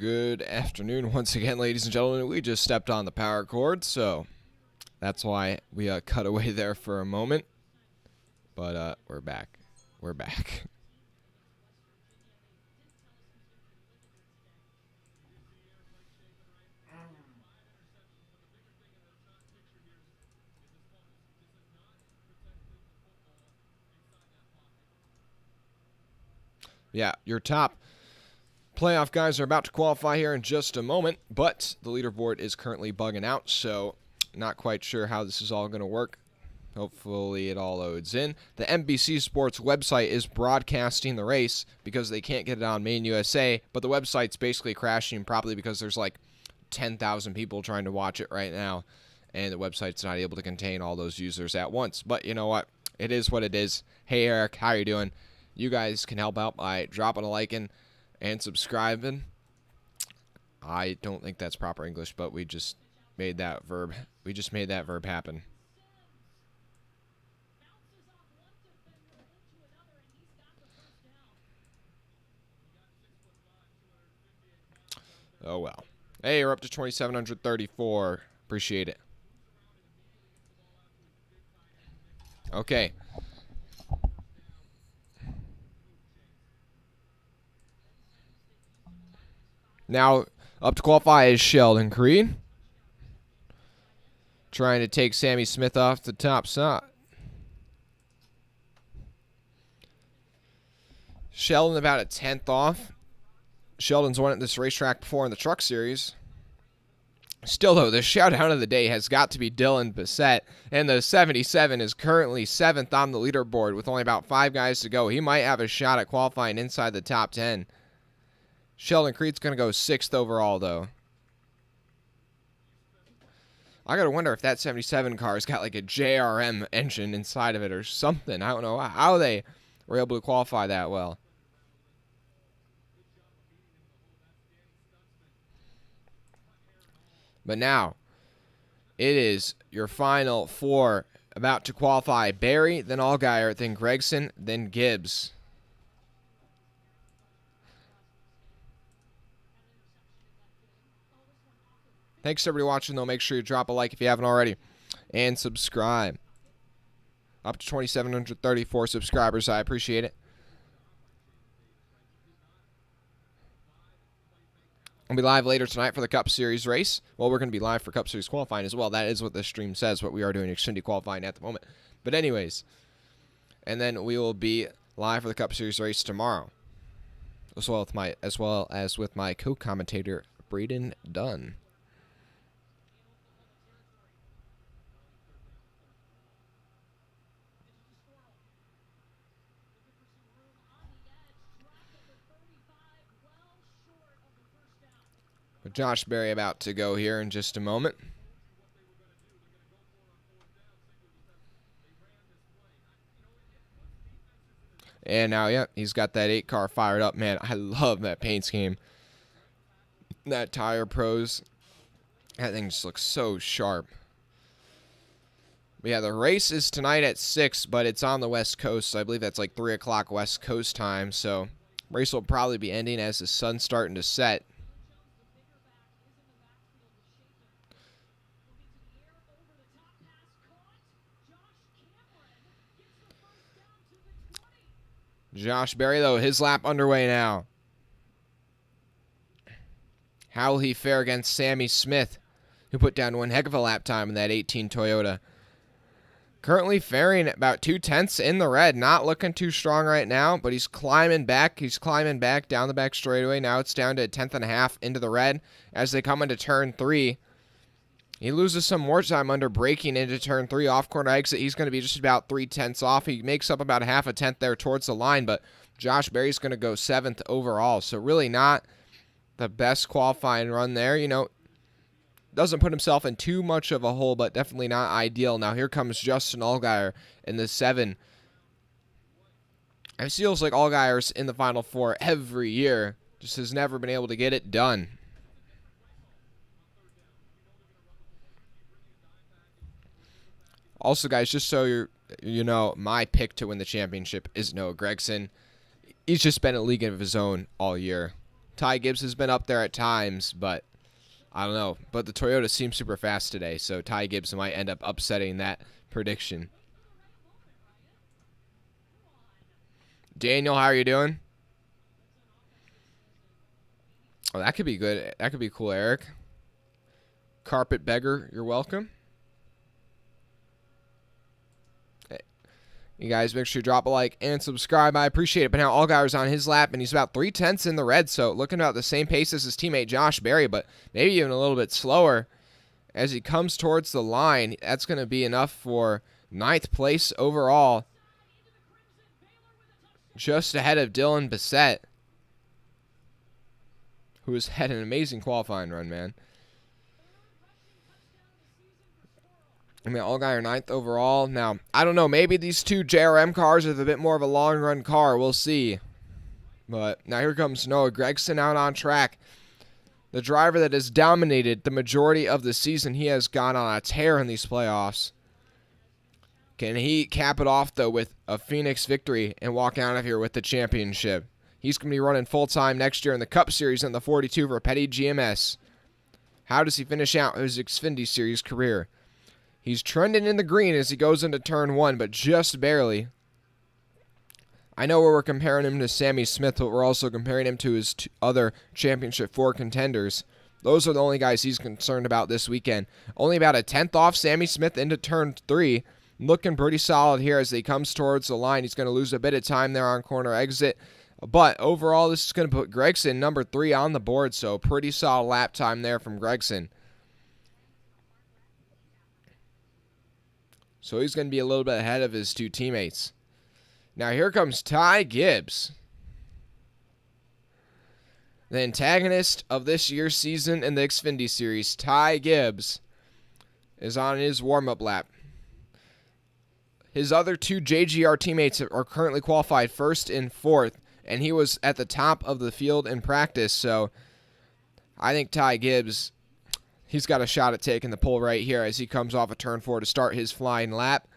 Good afternoon once again, ladies and gentlemen. We just stepped on the power cord, so that's why we cut away there for a moment. But we're back. We're back. Yeah, your top playoff guys are about to qualify here in just a moment, but the leaderboard is currently bugging out, so not quite sure how this is all going to work. Hopefully it all loads in. The NBC Sports website is broadcasting the race because they can't get it on Main USA, but the website's basically crashing probably because there's like 10,000 people trying to watch it right now, and the website's not able to contain all those users at once. But you know what? It is what it is. Hey, Eric, how you doing? You guys can help out by dropping a like and subscribing. I don't think that's proper English, but we just made that verb. We just made that verb happen. Oh well. Hey, you're up to 2,734. Appreciate it. Okay. Now, up to qualify is Sheldon Creed. Trying to take Sammy Smith off the top side. Sheldon about a 10th off. Sheldon's won at this racetrack before in the Truck Series. Still, though, the showdown of the day has got to be Dylan Bissett, and the 77 is currently 7th on the leaderboard with only about 5 guys to go. He might have a shot at qualifying inside the top 10. Sheldon Creed's going to go 6th overall, though. I got to wonder if that 77 car's got like a JRM engine inside of it or something. I don't know how they were able to qualify that well. But now, it is your final 4 about to qualify. Barry, then Allgaier, then Gregson, then Gibbs. Thanks everybody watching, though. Make sure you drop a like if you haven't already. And subscribe. Up to 2,734 subscribers. I appreciate it. I'll be live later tonight for the Cup Series race. Well, we're going to be live for Cup Series qualifying as well. That is what the stream says, but we are doing Xfinity qualifying at the moment. But anyways, and then we will be live for the Cup Series race tomorrow, as well as with my co-commentator Braden Dunn. With Josh Berry about to go here in just a moment. And now, yeah, he's got that 8 car fired up. Man, I love that paint scheme. That Tire Pros. That thing just looks so sharp. But yeah, the race is tonight at 6, but it's on the West Coast. So I believe that's like 3 o'clock West Coast time. So race will probably be ending as the sun's starting to set. Josh Berry, though, his lap underway now. How will he fare against Sammy Smith, who put down one heck of a lap time in that 18 Toyota? Currently faring about 2/10 in the red. Not looking too strong right now, but he's climbing back. He's climbing back down the back straightaway. Now it's down to a 10.5 into the red as they come into turn 3. He loses some more time under braking into turn 3. Off-corner exit, he's going to be just about 3/10 off. He makes up about a half a tenth there towards the line, but Josh Berry's going to go 7th overall. So really not the best qualifying run there. You know, doesn't put himself in too much of a hole, but definitely not ideal. Now here comes Justin Allgaier in the 7. It feels like Allgaier's in the Final 4 every year. Just has never been able to get it done. Also, guys, just so you know, my pick to win the championship is Noah Gragson. He's just been a league of his own all year. Ty Gibbs has been up there at times, but I don't know. But the Toyota seems super fast today, so Ty Gibbs might end up upsetting that prediction. Daniel, how are you doing? Oh, that could be good. That could be cool, Eric. Carpet Beggar, you're welcome. You guys make sure you drop a like and subscribe. I appreciate it. But now Allgaier's on his lap, and he's about 3/10 in the red, so looking about the same pace as his teammate Josh Berry, but maybe even a little bit slower. As he comes towards the line, that's going to be enough for 9th place overall. Just ahead of Dylan Bissett, who has had an amazing qualifying run, man. I mean, Allgaier 9th overall. Now, I don't know. Maybe these two JRM cars are a bit more of a long-run car. We'll see. But now here comes Noah Gragson out on track. The driver that has dominated the majority of the season. He has gone on a tear in these playoffs. Can he cap it off, though, with a Phoenix victory and walk out of here with the championship? He's going to be running full-time next year in the Cup Series in the 42 for Petty GMS. How does he finish out his Xfinity Series career? He's trending in the green as he goes into turn 1, but just barely. I know we're comparing him to Sammy Smith, but we're also comparing him to his other Championship 4 contenders. Those are the only guys he's concerned about this weekend. Only about a 10th off Sammy Smith into turn 3. Looking pretty solid here as he comes towards the line. He's going to lose a bit of time there on corner exit. But overall, this is going to put Gragson number 3 on the board, so pretty solid lap time there from Gragson. So he's going to be a little bit ahead of his two teammates. Now here comes Ty Gibbs. The antagonist of this year's season in the Xfinity Series, Ty Gibbs, is on his warm-up lap. His other two JGR teammates are currently qualified 1st and 4th, and he was at the top of the field in practice, so I think Ty Gibbs, he's got a shot at taking the pole right here as he comes off of turn 4 to start his flying lap.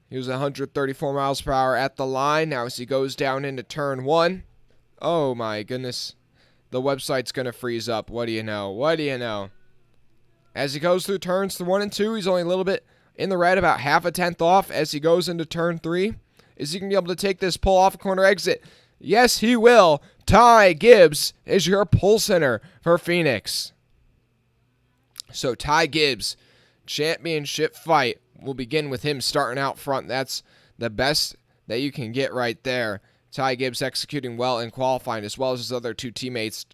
He was 134 miles per hour at the line. Now as he goes down into turn 1, oh my goodness, the website's going to freeze up. What do you know? What do you know? As he goes through turns 1 and 2, he's only a little bit in the red, about half a 10th off as he goes into turn 3. Is he going to be able to take this pole off a corner exit? Yes, he will. Ty Gibbs is your pole center for Phoenix. So Ty Gibbs, championship fight will begin with him starting out front. That's the best that you can get right there. Ty Gibbs executing well in qualifying, as well as his other two teammates.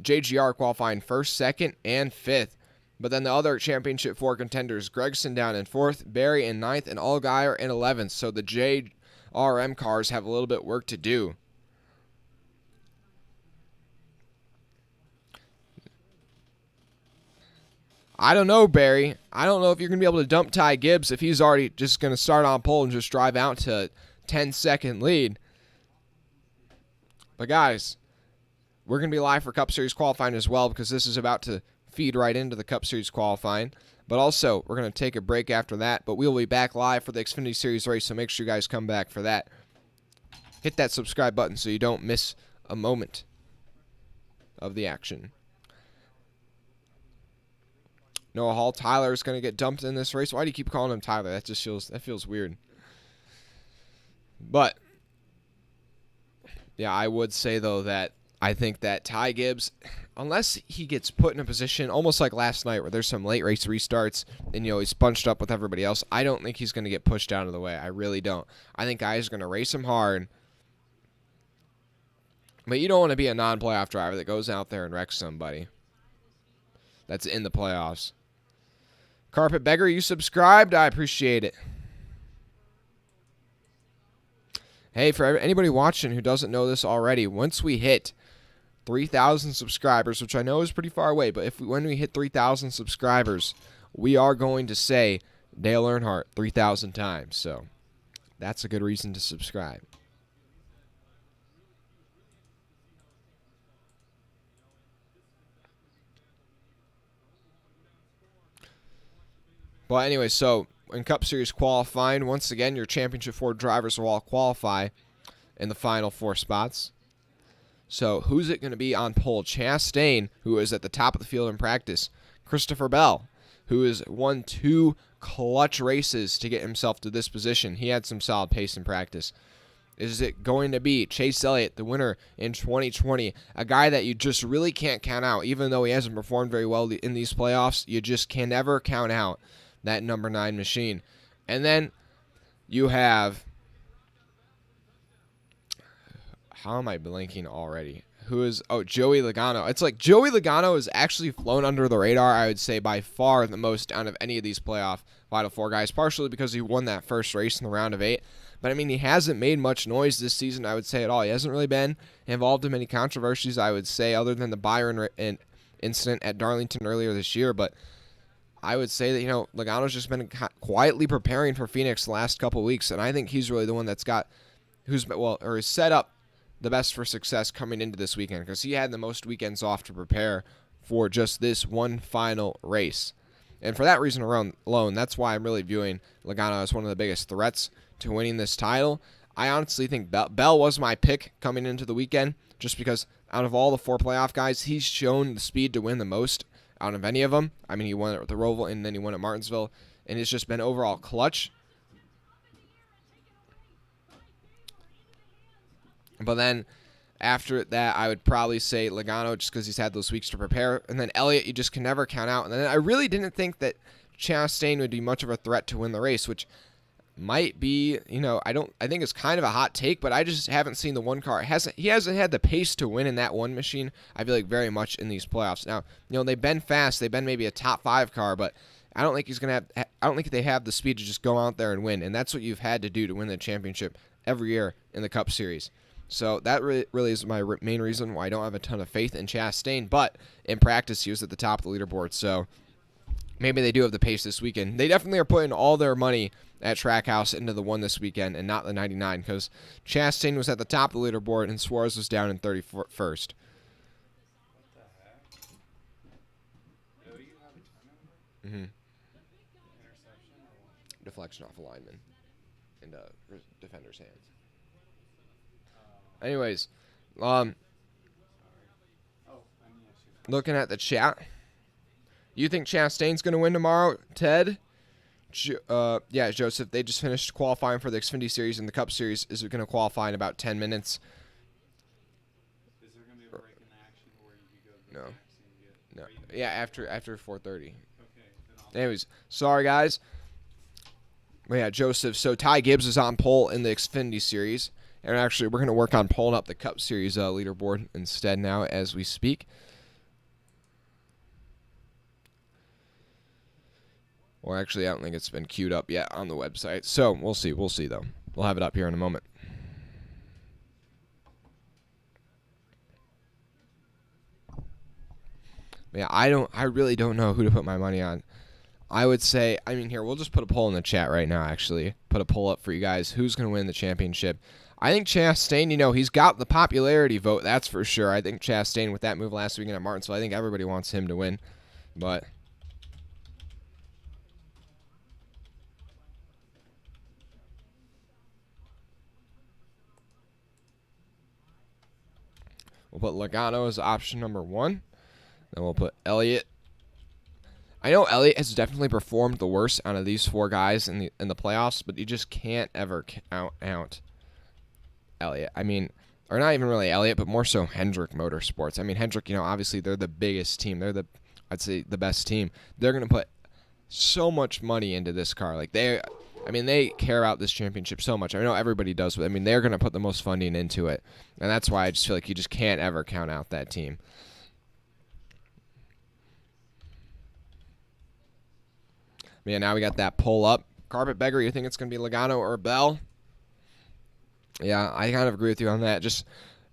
JGR qualifying 1st, 2nd, and 5th. But then the other Championship 4 contenders, Gragson down in 4th, Berry in 9th, and Allgaier in 11th. So the JRM cars have a little bit of work to do. I don't know, Barry. I don't know if you're going to be able to dump Ty Gibbs if he's already just going to start on pole and just drive out to 10-second lead. But guys, we're going to be live for Cup Series qualifying as well because this is about to feed right into the Cup Series qualifying. But also, we're going to take a break after that. But we'll be back live for the Xfinity Series race, so make sure you guys come back for that. Hit that subscribe button so you don't miss a moment of the action. Noah Hall, Tyler is going to get dumped in this race. Why do you keep calling him Tyler? That just feels weird. But yeah, I would say though that I think that Ty Gibbs, unless he gets put in a position almost like last night where there's some late race restarts and he's bunched up with everybody else, I don't think he's going to get pushed out of the way. I really don't. I think guys are going to race him hard. But you don't want to be a non-playoff driver that goes out there and wrecks somebody that's in the playoffs. Carpet Beggar, you subscribed? I appreciate it. Hey, for anybody watching who doesn't know this already, once we hit 3,000 subscribers, which I know is pretty far away, but when we hit 3,000 subscribers, we are going to say Dale Earnhardt 3,000 times. So that's a good reason to subscribe. Well, anyway, so in Cup Series qualifying, once again, your Championship 4 drivers will all qualify in the final 4 spots. So who's it going to be on pole? Chastain, who is at the top of the field in practice. Christopher Bell, who has won 2 clutch races to get himself to this position. He had some solid pace in practice. Is it going to be Chase Elliott, the winner in 2020, a guy that you just really can't count out, even though he hasn't performed very well in these playoffs? You just can never count out that number 9 machine. And then you have, how am I blanking already? Who is, Joey Logano. It's like Joey Logano has actually flown under the radar, I would say, by far the most out of any of these playoff Final Four guys, partially because he won that first race in the round of 8. But, I mean, he hasn't made much noise this season, I would say, at all. He hasn't really been involved in many controversies, I would say, other than the Byron incident at Darlington earlier this year. But I would say that, Logano's just been quietly preparing for Phoenix the last couple weeks, and I think he's really the one that's is set up the best for success coming into this weekend, because he had the most weekends off to prepare for just this one final race. And for that reason alone, that's why I'm really viewing Logano as one of the biggest threats to winning this title. I honestly think Bell was my pick coming into the weekend, just because out of all the 4 playoff guys, he's shown the speed to win the most out of any of them. I mean, he won at the Roval, and then he won at Martinsville, and it's just been overall clutch. But then after that, I would probably say Logano, just because he's had those weeks to prepare. And then Elliott, you just can never count out. And then I really didn't think that Chastain would be much of a threat to win the race, which might be, I think it's kind of a hot take, but I just haven't seen the one car. He hasn't had the pace to win in that one machine, I feel like, very much in these playoffs. Now, they've been fast. They've been maybe a top 5 car, but I don't think I don't think they have the speed to just go out there and win. And that's what you've had to do to win the championship every year in the Cup Series. So that really is my main reason why I don't have a ton of faith in Chastain. But in practice, he was at the top of the leaderboard. So maybe they do have the pace this weekend. They definitely are putting all their money at Trackhouse into the one this weekend and not the 99, because Chastain was at the top of the leaderboard and Suarez was down in 31st. What the heck? Do you have a turnover? Interception or what? Deflection off a lineman in the defender's hands. Anyways, looking at the chat, you think Chastain's going to win tomorrow, Ted? Yeah, Joseph, they just finished qualifying for the Xfinity Series, and the Cup Series is going to qualify in about 10 minutes. Is there going to be a break in action where you go to the No. taxi and get... No. Yeah, after 4:30. Okay, Anyways, sorry, guys. But yeah, Joseph, so Ty Gibbs is on pole in the Xfinity Series. And actually, we're going to work on pulling up the Cup Series leaderboard instead now as we speak. Or actually, I don't think it's been queued up yet on the website. So we'll see. We'll see, though. We'll have it up here in a moment. But yeah, I really don't know who to put my money on. I would say, here, we'll just put a poll in the chat right now, actually. Put a poll up for you guys. Who's going to win the championship? I think Chastain, he's got the popularity vote, that's for sure. I think Chastain, with that move last weekend at Martinsville, I think everybody wants him to win. But we'll put Logano as option number 1. Then we'll put Elliott. I know Elliott has definitely performed the worst out of these 4 guys in the playoffs, but you just can't ever count out Elliott. Or not even really Elliott, but more so Hendrick Motorsports. Hendrick, obviously they're the biggest team. They're I'd say the best team. They're going to put so much money into this car. Like they care about this championship so much. I know everybody does, but they're going to put the most funding into it. And that's why I just feel like you just can't ever count out that team. Yeah, now we got that pull up. Carpetbagger, you think it's going to be Logano or Bell? Yeah, I kind of agree with you on that. Just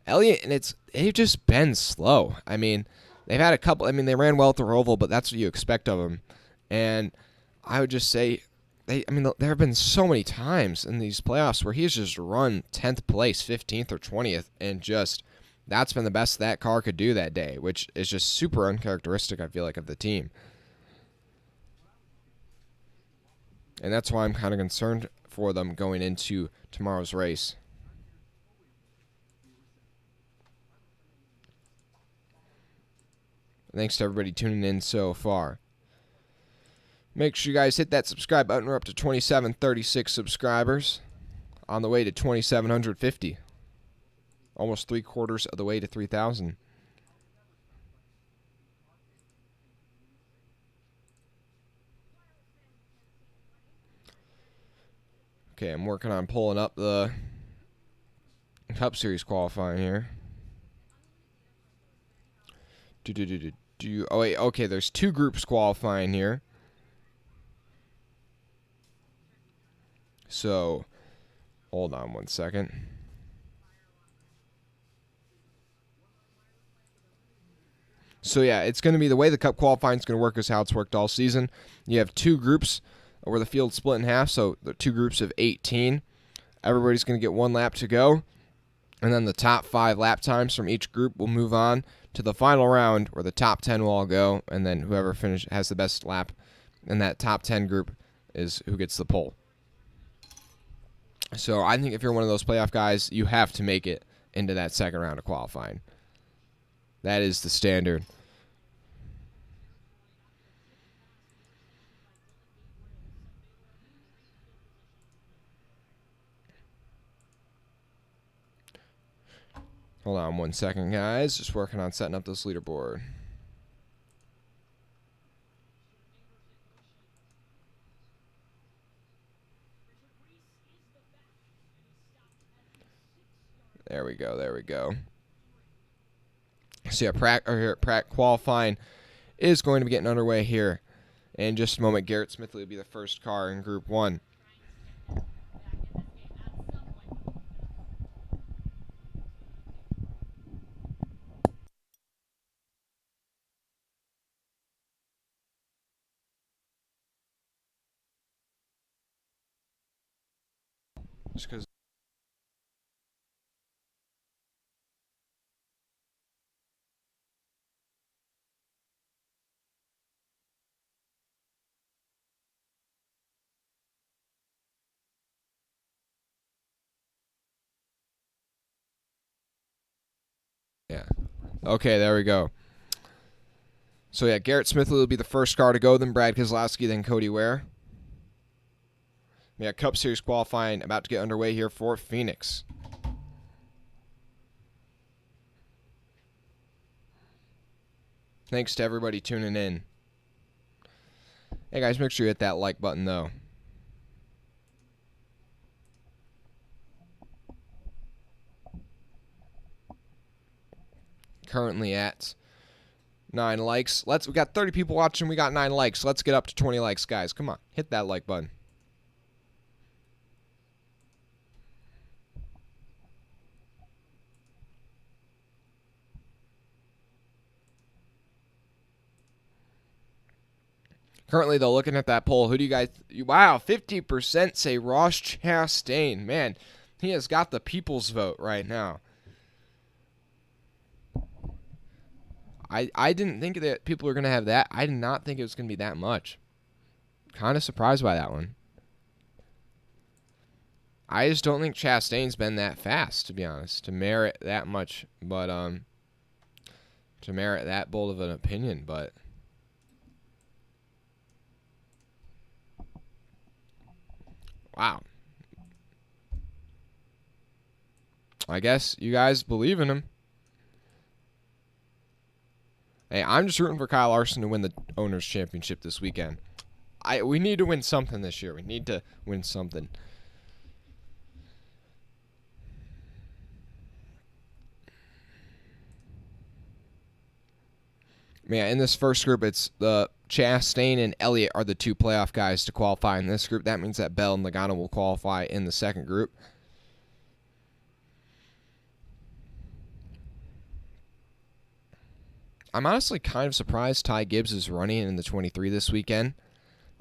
Elliott, and they've just been slow. They've had a couple. They ran well at the Roval, but that's what you expect of them. And I would just say, there have been so many times in these playoffs where he's just run 10th place, 15th or 20th, and just that's been the best that car could do that day, which is just super uncharacteristic, I feel like, of the team. And that's why I'm kind of concerned for them going into tomorrow's race. Thanks to everybody tuning in so far. Make sure you guys hit that subscribe button. We're up to 2736 subscribers. On the way to 2,750. Almost 3/4 of the way to 3,000. Okay, I'm working on pulling up the Cup Series qualifying here. Oh, wait, okay, there's 2 groups qualifying here. So, hold on one second. So, yeah, it's going to be the way the Cup qualifying is going to work is how it's worked all season. You have 2 groups where the field's split in half, so the 2 groups of 18. Everybody's going to get 1 lap to go. And then the top 5 lap times from each group will move on to the final round where the top 10 will all go, and then whoever has the best lap in that top 10 group is who gets the pole. So I think if you're one of those playoff guys, you have to make it into that second round of qualifying. That is the standard. Hold on one second, guys. Just working on setting up this leaderboard. There we go. There we go. So yeah, Pratt qualifying is going to be getting underway here in just a moment. Garrett Smithley will be the first car in Group 1. Just because. Yeah. Okay, there we go. So yeah, Garrett Smithley will be the first car to go, then Brad Keselowski, then Cody Ware. Yeah, Cup Series qualifying about to get underway here for Phoenix. Thanks to everybody tuning in. Hey guys, make sure you hit that like button though. Currently at 9 likes. We got 30 people watching. We got 9 likes. Let's get up to 20 likes, guys. Come on, hit that like button. Currently, though, looking at that poll, who do you guys... Wow, 50% say Ross Chastain. Man, he has got the people's vote right now. I didn't think that people were going to have that. I did not think it was going to be that much. Kind of surprised by that one. I just don't think Chastain's been that fast, to be honest, to merit that much. But, to merit that bold of an opinion, but... Wow. I guess you guys believe in him. Hey, I'm just rooting for Kyle Larson to win the Owners' Championship this weekend. We need to win something this year. We need to win something. Man, in this first group, it's the Chastain and Elliott are the 2 playoff guys to qualify in this group. That means that Bell and Logano will qualify in the second group. I'm honestly kind of surprised Ty Gibbs is running in the 23 this weekend.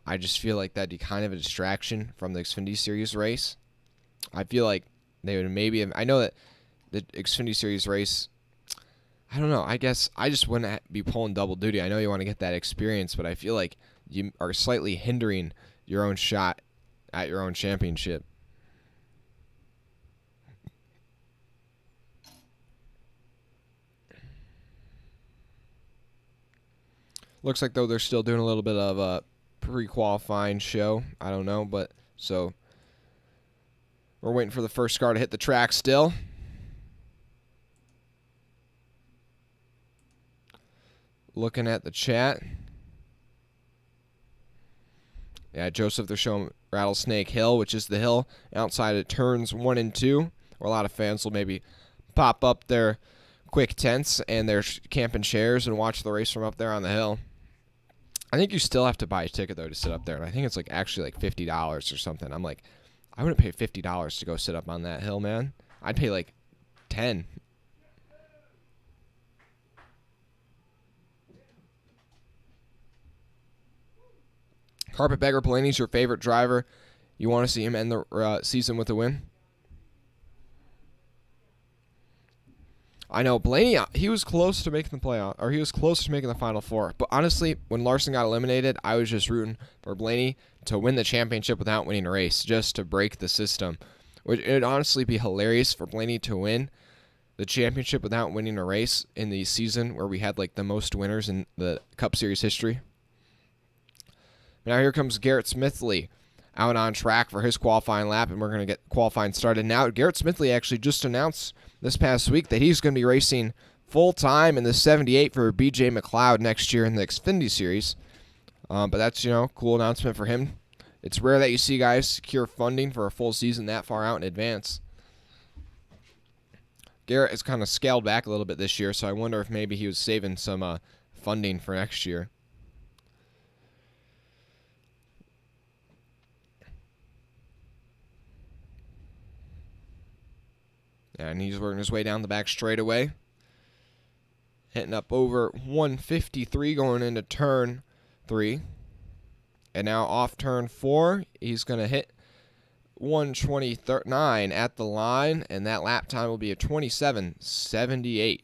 I just feel like that'd be kind of a distraction from the Xfinity Series race. I feel like they would maybe have... I know that the Xfinity Series race... I don't know. I guess I just wouldn't be pulling double duty. I know you want to get that experience, but I feel like you are slightly hindering your own shot at your own championship. Looks like, though, they're still doing a little bit of a pre-qualifying show. I don't know, but so we're waiting for the first car to hit the track still. Looking at the chat. Yeah, Joseph, they're showing Rattlesnake Hill, which is the hill outside of turns 1 and 2, where a lot of fans will maybe pop up their quick tents and their camping chairs and watch the race from up there on the hill. I think you still have to buy a ticket, though, to sit up there, and I think it's like actually like $50 or something. I'm like, I wouldn't pay $50 to go sit up on that hill, man. I'd pay like 10. Carpetbagger Blaney's your favorite driver. You want to see him end the season with a win? I know Blaney, he was close to making the playoff, or he was close to making the Final Four. But honestly, when Larson got eliminated, I was just rooting for Blaney to win the championship without winning a race, just to break the system. It would honestly be hilarious for Blaney to win the championship without winning a race in the season where we had like the most winners in the Cup Series history. Now here comes Garrett Smithley out on track for his qualifying lap, and we're going to get qualifying started now. Garrett Smithley actually just announced this past week that he's going to be racing full-time in the 78 for BJ McLeod next year in the Xfinity Series. But that's, cool announcement for him. It's rare that you see guys secure funding for a full season that far out in advance. Garrett has kind of scaled back a little bit this year, so I wonder if maybe he was saving some funding for next year. And he's working his way down the back straightaway. Hitting up over 153 going into turn 3. And now off turn 4, he's going to hit 129 at the line. And that lap time will be a 27.78.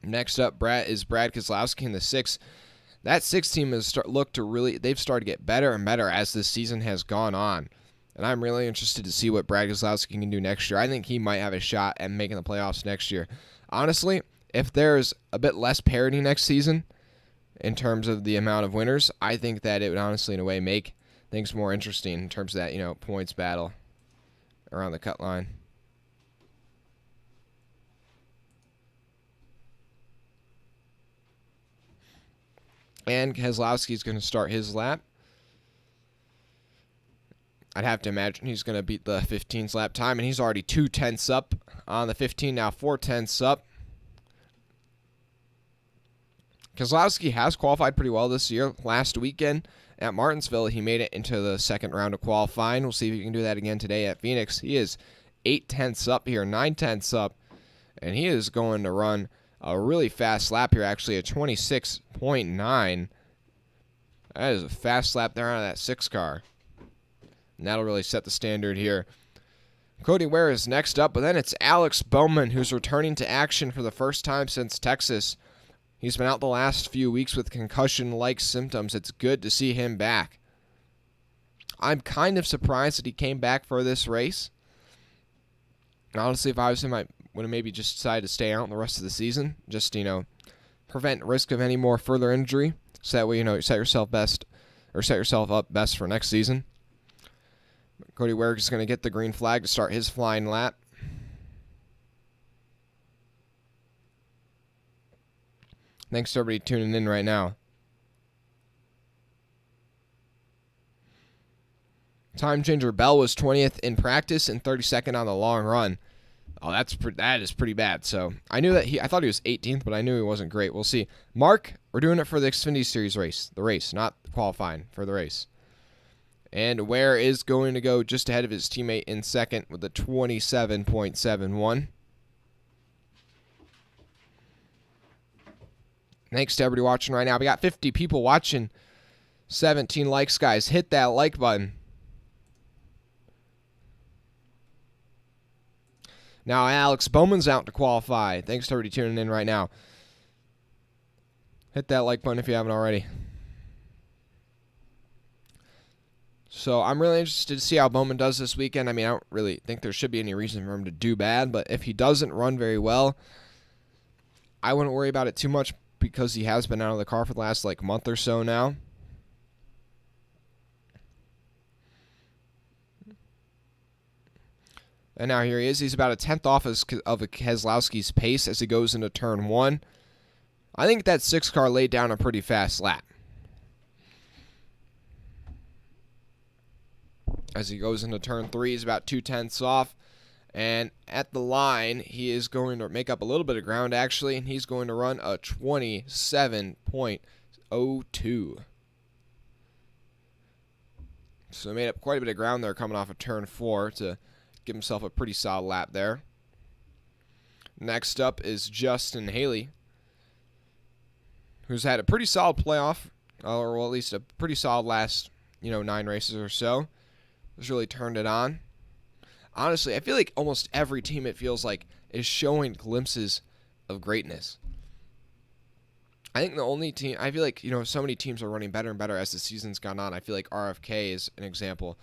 Next up, Brad Keselowski in the 6. That 6 team has they've started to get better and better as this season has gone on. And I'm really interested to see what Brad Keselowski can do next year. I think he might have a shot at making the playoffs next year. Honestly, if there's a bit less parity next season in terms of the amount of winners, I think that it would honestly, in a way, make things more interesting in terms of that, points battle around the cut line. And Keselowski's going to start his lap. I'd have to imagine he's going to beat the 15's lap time, and he's already 2/10 up on the 15, now 4/10 up. Keselowski has qualified pretty well this year. Last weekend at Martinsville, he made it into the second round of qualifying. We'll see if he can do that again today at Phoenix. He is 8/10 up here, 9/10 up, and he is going to run a really fast lap here, actually a 26.9. That is a fast lap there out of that 6 car. And that'll really set the standard here. Cody Ware is next up, but then it's Alex Bowman, who's returning to action for the first time since Texas. He's been out the last few weeks with concussion-like symptoms. It's good to see him back. I'm kind of surprised that he came back for this race. Honestly, if I was him, I would have maybe just decided to stay out the rest of the season. Just, prevent risk of any more further injury. So that way, you set yourself up best for next season. Cody Ware is going to get the green flag to start his flying lap. Thanks to everybody tuning in right now. Time changer Bell was 20th in practice and 32nd on the long run. Oh, that is pretty bad. So I knew that I thought he was 18th, but I knew he wasn't great. We'll see. Mark, we're doing it for the Xfinity Series race. The race, not qualifying, for the race. And Ware is going to go just ahead of his teammate in second with a 27.71. Thanks to everybody watching right now. We got 50 people watching. 17 likes, guys. Hit that like button. Now Alex Bowman's out to qualify. Thanks to everybody tuning in right now. Hit that like button if you haven't already. So I'm really interested to see how Bowman does this weekend. I don't really think there should be any reason for him to do bad, but if he doesn't run very well, I wouldn't worry about it too much. because he has been out of the car for the last like month or so now. And now here he is. He's about a tenth off of Keselowski's pace as he goes into turn 1. I think that 6 car laid down a pretty fast lap. As he goes into turn 3, he's about 2/10 off. And at the line, he is going to make up a little bit of ground, actually, and he's going to run a 27.02. So he made up quite a bit of ground there coming off of turn 4 to give himself a pretty solid lap there. Next up is Justin Haley, who's had a pretty solid playoff, or well, at least a pretty solid last, 9 races or so. Has really turned it on. Honestly, I feel like almost every team, it feels like, is showing glimpses of greatness. I think the only team, I feel like, so many teams are running better and better as the season's gone on. I feel like RFK is an example.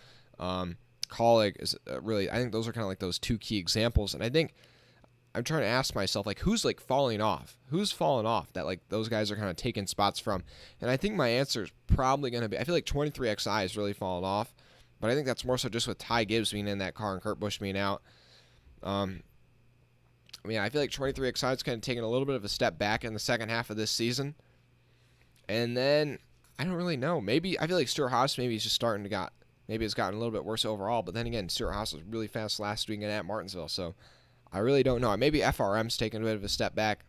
Colleague is really, I think those are kind of like those 2 key examples. And I think I'm trying to ask myself, like, who's like falling off? Who's falling off that like those guys are kind of taking spots from? And I think my answer is probably going to be, I feel like 23XI is really falling off. But I think that's more so just with Ty Gibbs being in that car and Kurt Busch being out. I feel like 23XI is kind of taking a little bit of a step back in the second half of this season. And then, I don't really know. Maybe, I feel like Stuart Haas maybe is just starting to maybe it's gotten a little bit worse overall. But then again, Stuart Haas was really fast last weekend at Martinsville. So, I really don't know. Maybe FRM's taking a bit of a step back.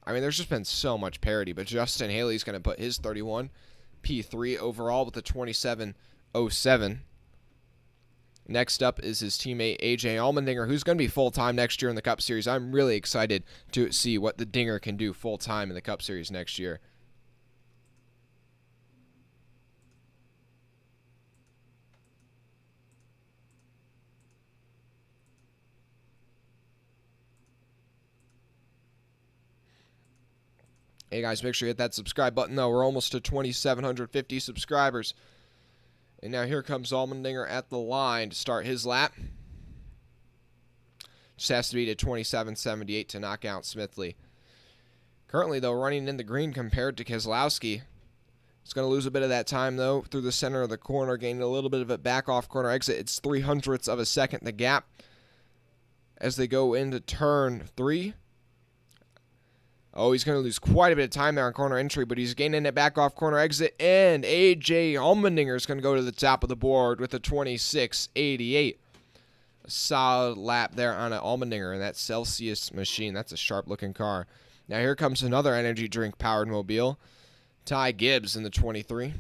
There's just been so much parity. But Justin Haley's going to put his 31 P3 overall with a 27.07. Next up is his teammate AJ Allmendinger, who's going to be full-time next year in the Cup Series. I'm really excited to see what the Dinger can do full-time in the Cup Series next year. Hey guys, make sure you hit that subscribe button though. We're almost to 2,750 subscribers. And now here comes Allmendinger at the line to start his lap. Just has to be to 27.78 to knock out Smithley. Currently, though, running in the green compared to Keselowski. He's going to lose a bit of that time, though, through the center of the corner, gaining a little bit of a back-off corner exit. It's 0.03 of a second, the gap, as they go into turn 3. Oh, he's going to lose quite a bit of time there on corner entry, but he's gaining it back off corner exit, and A.J. Allmendinger is going to go to the top of the board with a 26.88. A solid lap there on an Allmendinger in that Celsius machine. That's a sharp-looking car. Now here comes another energy drink-powered mobile. Ty Gibbs in the 23.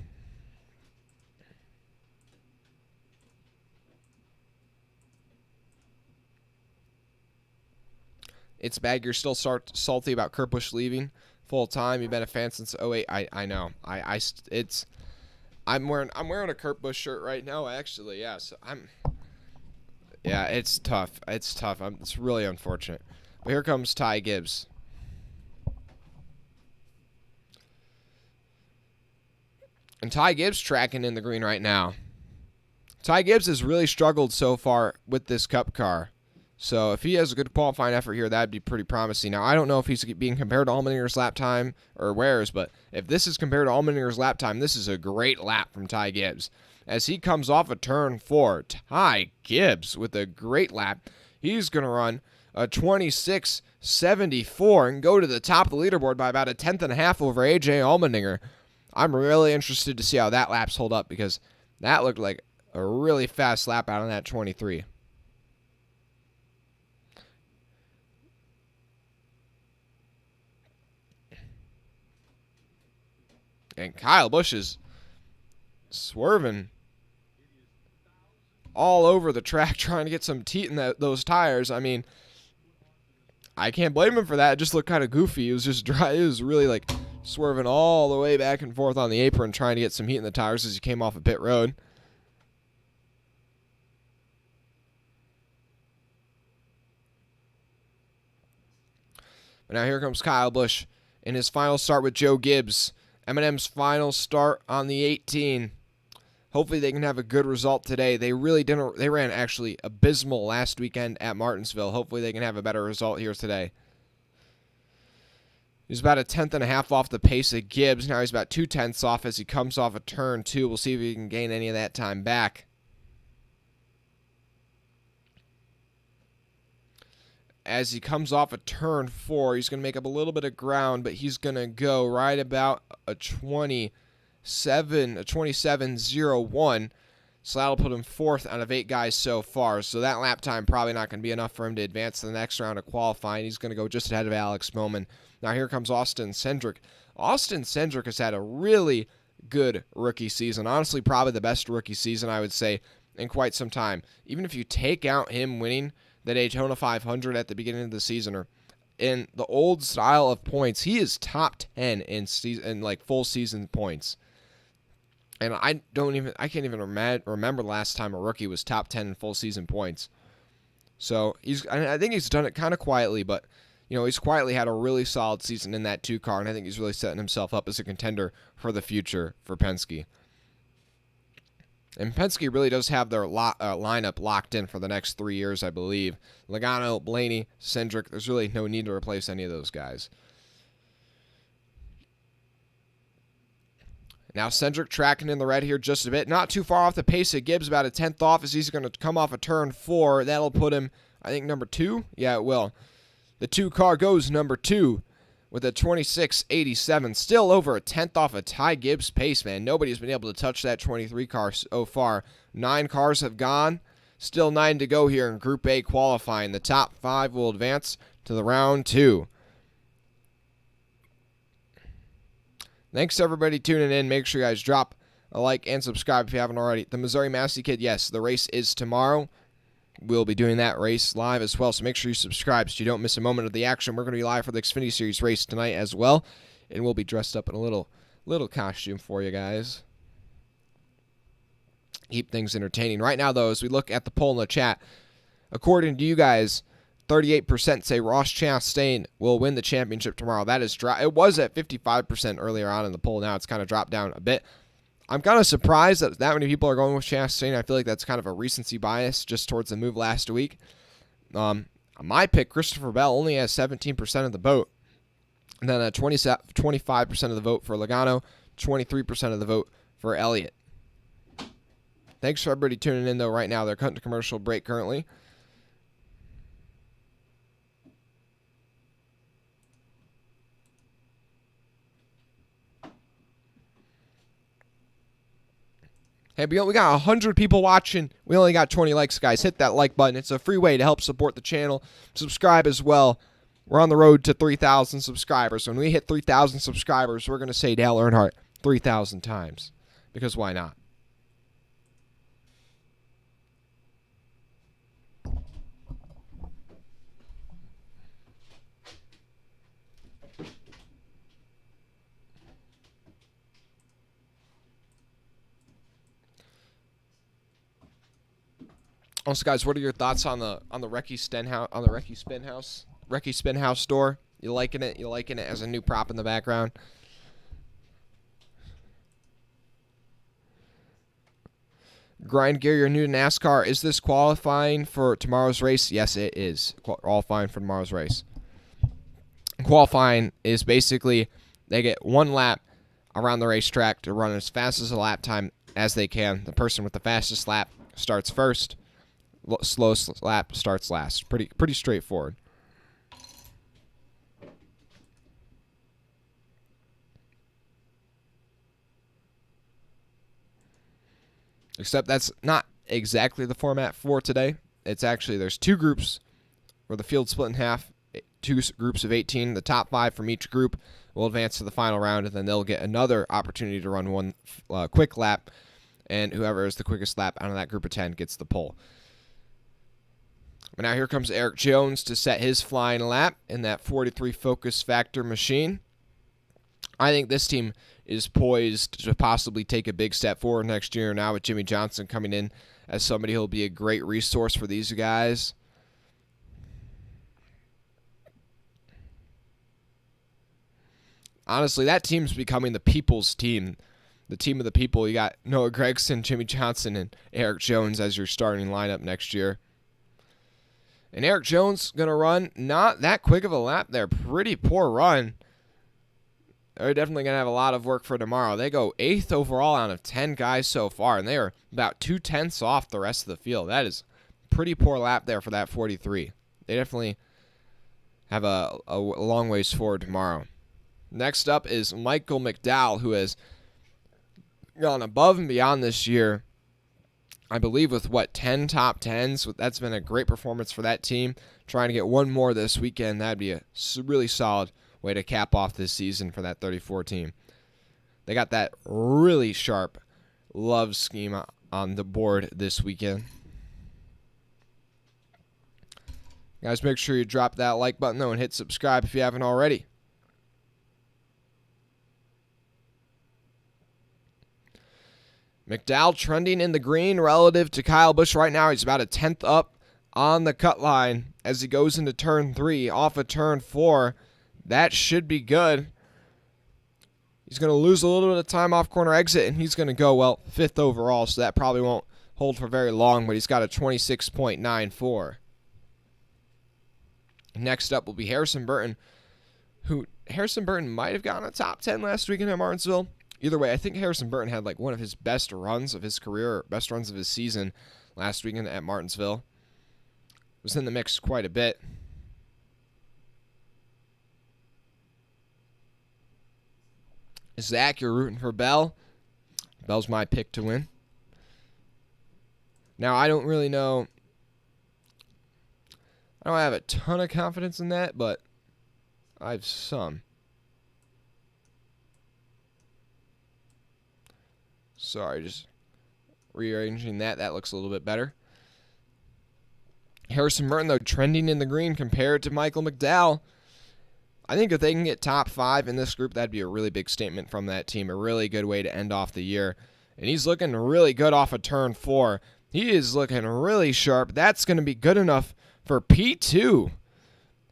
It's bad you're still salty about Kurt Busch leaving full time. You've been a fan since '08. I know. I'm wearing a Kurt Busch shirt right now, actually. Yeah, so yeah, it's tough. It's tough. It's really unfortunate. But here comes Ty Gibbs. And Ty Gibbs tracking in the green right now. Ty Gibbs has really struggled so far with this Cup car. So if he has a good qualifying effort here, that'd be pretty promising. Now, I don't know if he's being compared to Allmendinger's lap time or where's, but if this is compared to Allmendinger's lap time, this is a great lap from Ty Gibbs. As he comes off of turn 4, Ty Gibbs with a great lap. He's going to run a 26.74 and go to the top of the leaderboard by about a tenth and a half over A.J. Allmendinger. I'm really interested to see how that lap's hold up because that looked like a really fast lap out on that 23. And Kyle Busch is swerving all over the track trying to get some teeth in those tires. I mean, I can't blame him for that. It just looked kind of goofy. It was just dry. It was really like swerving all the way back and forth on the apron trying to get some heat in the tires as he came off a pit road. But now here comes Kyle Busch in his final start with Joe Gibbs. M&M's final start on the 18. Hopefully they can have a good result today. They really didn't. They ran actually abysmal last weekend at Martinsville. Hopefully they can have a better result here today. He's about a 1/10.5 off the pace of Gibbs. Now he's about 2/10 off as he comes off a turn 2. We'll see if he can gain any of that time back. As he comes off a turn 4, he's going to make up a little bit of ground, but he's going to go right about a 27:01. So that'll put him 4th out of 8 guys so far. So that lap time probably not going to be enough for him to advance to the next round of qualifying. He's going to go just ahead of Alex Bowman. Now here comes Austin Cindric. Austin Cindric has had a really good rookie season. Honestly, probably the best rookie season, I would say, in quite some time. Even if you take out him winning the Daytona 500 at the beginning of the season, or in the old style of points, he is top 10 in like full season points. And I can't even remember the last time a rookie was top 10 in full season points. So I think he's done it kind of quietly, but he's quietly had a really solid season in that 2 car, and I think he's really setting himself up as a contender for the future for Penske. And Penske really does have their lineup locked in for the next 3 years, I believe. Logano, Blaney, Cindric, there's really no need to replace any of those guys. Now Cindric tracking in the red here just a bit. Not too far off the pace of Gibbs, about a 10th off as he's going to come off a turn 4. That'll put him, I think, number 2? Yeah, it will. The 2 car goes number 2 with a 26.87. Still over a 10th off of Ty Gibbs' pace, man. Nobody's been able to touch that 23 car so far. 9 cars have gone. Still 9 to go here in Group A qualifying. The top 5 will advance to the round 2. Thanks to everybody tuning in. Make sure you guys drop a like and subscribe if you haven't already. The Missouri Massey Kid, yes, the race is tomorrow. We'll be doing that race live as well, so make sure you subscribe so you don't miss a moment of the action. We're going to be live for the Xfinity Series race tonight as well, and we'll be dressed up in a little costume for you guys. Keep things entertaining. Right now, though, as we look at the poll in the chat, according to you guys, 38% say Ross Chastain will win the championship tomorrow. That is it was at 55% earlier on in the poll. Now it's kind of dropped down a bit. I'm kind of surprised that many people are going with Chastain. I feel like that's kind of a recency bias just towards the move last week. My pick, Christopher Bell, only has 17% of the vote. And then 25% of the vote for Logano, 23% of the vote for Elliott. Thanks for everybody tuning in, though, right now. They're cutting to commercial break currently. Hey, we got 100 people watching. We only got 20 likes, guys. Hit that like button. It's a free way to help support the channel. Subscribe as well. We're on the road to 3,000 subscribers. When we hit 3,000 subscribers, we're going to say Dale Earnhardt 3,000 times. Because why not? Also, guys, what are your thoughts on the Recce Spinhouse store? You liking it? You liking it as a new prop in the background? Grind Gear, you're new to NASCAR. Is this qualifying for tomorrow's race? Yes, it is qualifying for tomorrow's race. Qualifying is basically they get 1 lap around the racetrack to run as fast as a lap time as they can. The person with the fastest lap starts first. Slowest lap starts last. Pretty straightforward. Except that's not exactly the format for today. It's actually, there's 2 groups where the field's split in half, 2 groups of 18. The top 5 from each group will advance to the final round, and then they'll get another opportunity to run 1 quick lap, and whoever is the quickest lap out of that group of 10 gets the pole. But now here comes Eric Jones to set his flying lap in that 43 Focus Factor machine. I think this team is poised to possibly take a big step forward next year now with Jimmy Johnson coming in as somebody who will be a great resource for these guys. Honestly, that team's becoming the people's team. The team of the people. You got Noah Gragson, Jimmy Johnson, and Eric Jones as your starting lineup next year. And Eric Jones going to run not that quick of a lap there. Pretty poor run. they're definitely going to have a lot of work for tomorrow. They go 8th overall out of 10 guys so far, and they are about 2/10 off the rest of the field. That is a pretty poor lap there for that 43. They definitely have a long ways forward tomorrow. Next up is Michael McDowell, who has gone above and beyond this year, I believe, with 10 top 10s. That's been a great performance for that team. Trying to get one more this weekend, that'd be a really solid way to cap off this season for that 34 team. They got that really sharp love scheme on the board this weekend. Guys, make sure you drop that like button, though, and hit subscribe if you haven't already. McDowell trending in the green relative to Kyle Busch right now. He's about a 10th up on the cut line as he goes into turn 3 off of turn 4. That should be good. He's going to lose a little bit of time off corner exit, and he's going to go, 5th overall, so that probably won't hold for very long, but he's got a 26.94. Next up will be Harrison Burton, Harrison Burton might have gotten a top 10 last weekend at Martinsville. Either way, I think Harrison Burton had one of his best runs of his career, or best runs of his season last weekend at Martinsville. Was in the mix quite a bit. Zach, you're rooting for Bell. Bell's my pick to win. Now, I don't really know. I don't have a ton of confidence in that, but I have some. Sorry, just rearranging that. That looks a little bit better. Harrison Burton, though, trending in the green compared to Michael McDowell. I think if they can get top 5 in this group, that'd be a really big statement from that team. A really good way to end off the year. And he's looking really good off of turn 4. He is looking really sharp. That's going to be good enough for P2.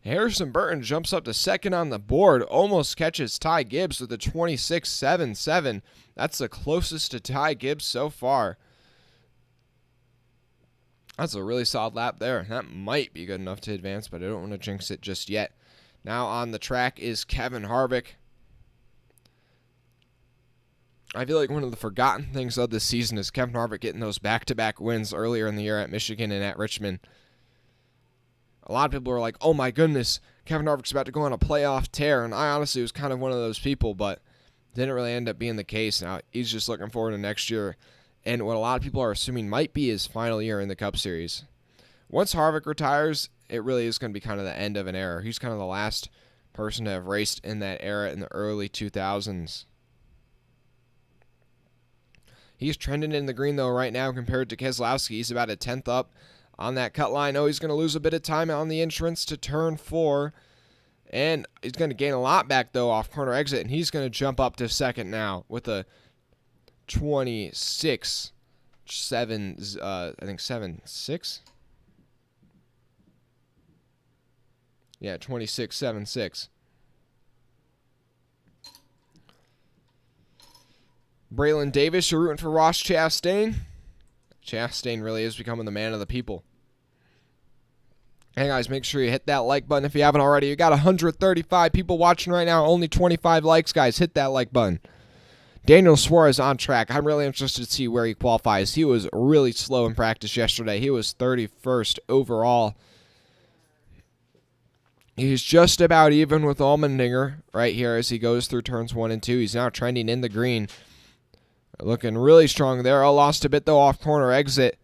Harrison Burton jumps up to 2nd on the board, almost catches Ty Gibbs with a 26.77. That's the closest to Ty Gibbs so far. That's a really solid lap there. That might be good enough to advance, but I don't want to jinx it just yet. Now on the track is Kevin Harvick. I feel like one of the forgotten things of this season is Kevin Harvick getting those back-to-back wins earlier in the year at Michigan and at Richmond. A lot of people are like, oh my goodness, Kevin Harvick's about to go on a playoff tear, and I honestly was kind of one of those people, but didn't really end up being the case. Now he's just looking forward to next year, and what a lot of people are assuming might be his final year in the Cup Series. Once Harvick retires, it really is going to be kind of the end of an era. He's kind of the last person to have raced in that era in the early 2000s. He's trending in the green, though, right now compared to Keselowski. He's about a 10th up on that cut line. Oh, he's going to lose a bit of time on the entrance to turn 4. And he's going to gain a lot back, though, off corner exit. And he's going to jump up to 2nd now with a 26.7, I think 7.6? Yeah, 26.76. Braylon Davis, you're rooting for Ross Chastain. Chastain really is becoming the man of the people. Hey guys, make sure you hit that like button if you haven't already. You got 135 people watching right now, only 25 likes, guys. Hit that like button. Daniel Suarez on track. I'm really interested to see where he qualifies. He was really slow in practice yesterday. He was 31st overall. He's just about even with Allmendinger right here as he goes through turns 1 and 2. He's now trending in the green. Looking really strong there. Oh, lost a bit, though, off corner exit.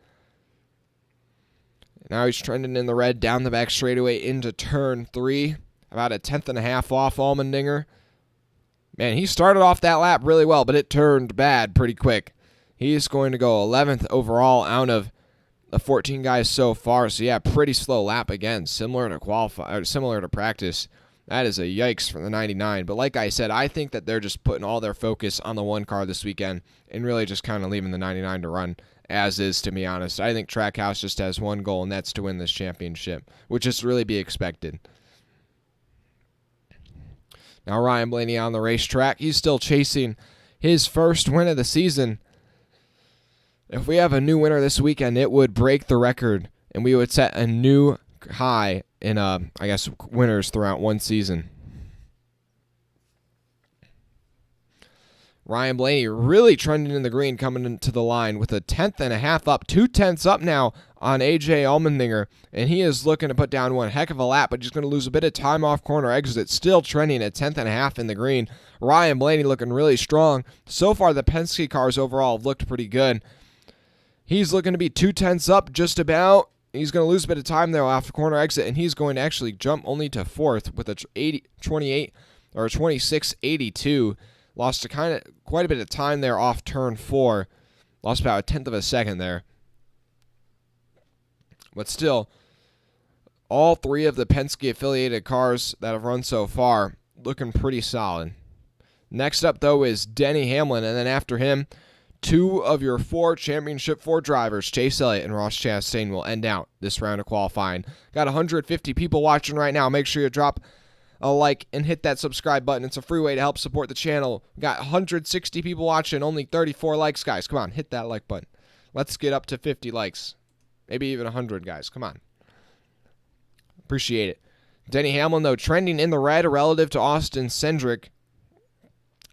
Now he's trending in the red down the back straightaway into turn 3. About a 10th and a half off Allmendinger. Man, he started off that lap really well, but it turned bad pretty quick. He's going to go 11th overall out of the 14 guys so far. So, yeah, pretty slow lap again, similar to practice. That is a yikes for the 99. But like I said, I think that they're just putting all their focus on the one car this weekend and really just kind of leaving the 99 to run as is, to be honest. I think Trackhouse just has one goal, and that's to win this championship, which is really be expected. Now Ryan Blaney on the racetrack. He's still chasing his first win of the season. If we have a new winner this weekend, it would break the record, and we would set a new high in, winners throughout one season. Ryan Blaney really trending in the green coming into the line with a 10.5 up, 2/10 up now on AJ Allmendinger, and he is looking to put down one heck of a lap, but he's going to lose a bit of time off corner exit. Still trending at 10.5 in the green. Ryan Blaney looking really strong. So far, the Penske cars overall have looked pretty good. He's looking to be 2/10 up just about. He's going to lose a bit of time there off the corner exit, and he's going to actually jump only to fourth with a 26.82. Lost quite a bit of time there off turn 4. Lost about a tenth of a second there. But still, all 3 of the Penske-affiliated cars that have run so far looking pretty solid. Next up, though, is Denny Hamlin, and then after him, 2 of your 4 Championship 4 drivers, Chase Elliott and Ross Chastain, will end out this round of qualifying. Got 150 people watching right now. Make sure you drop a like and hit that subscribe button. It's a free way to help support the channel. We got 160 people watching, only 34 likes, guys. Come on, hit that like button. Let's get up to 50 likes. Maybe even 100, guys. Come on. Appreciate it. Denny Hamlin, though, trending in the red relative to Austin Cindric.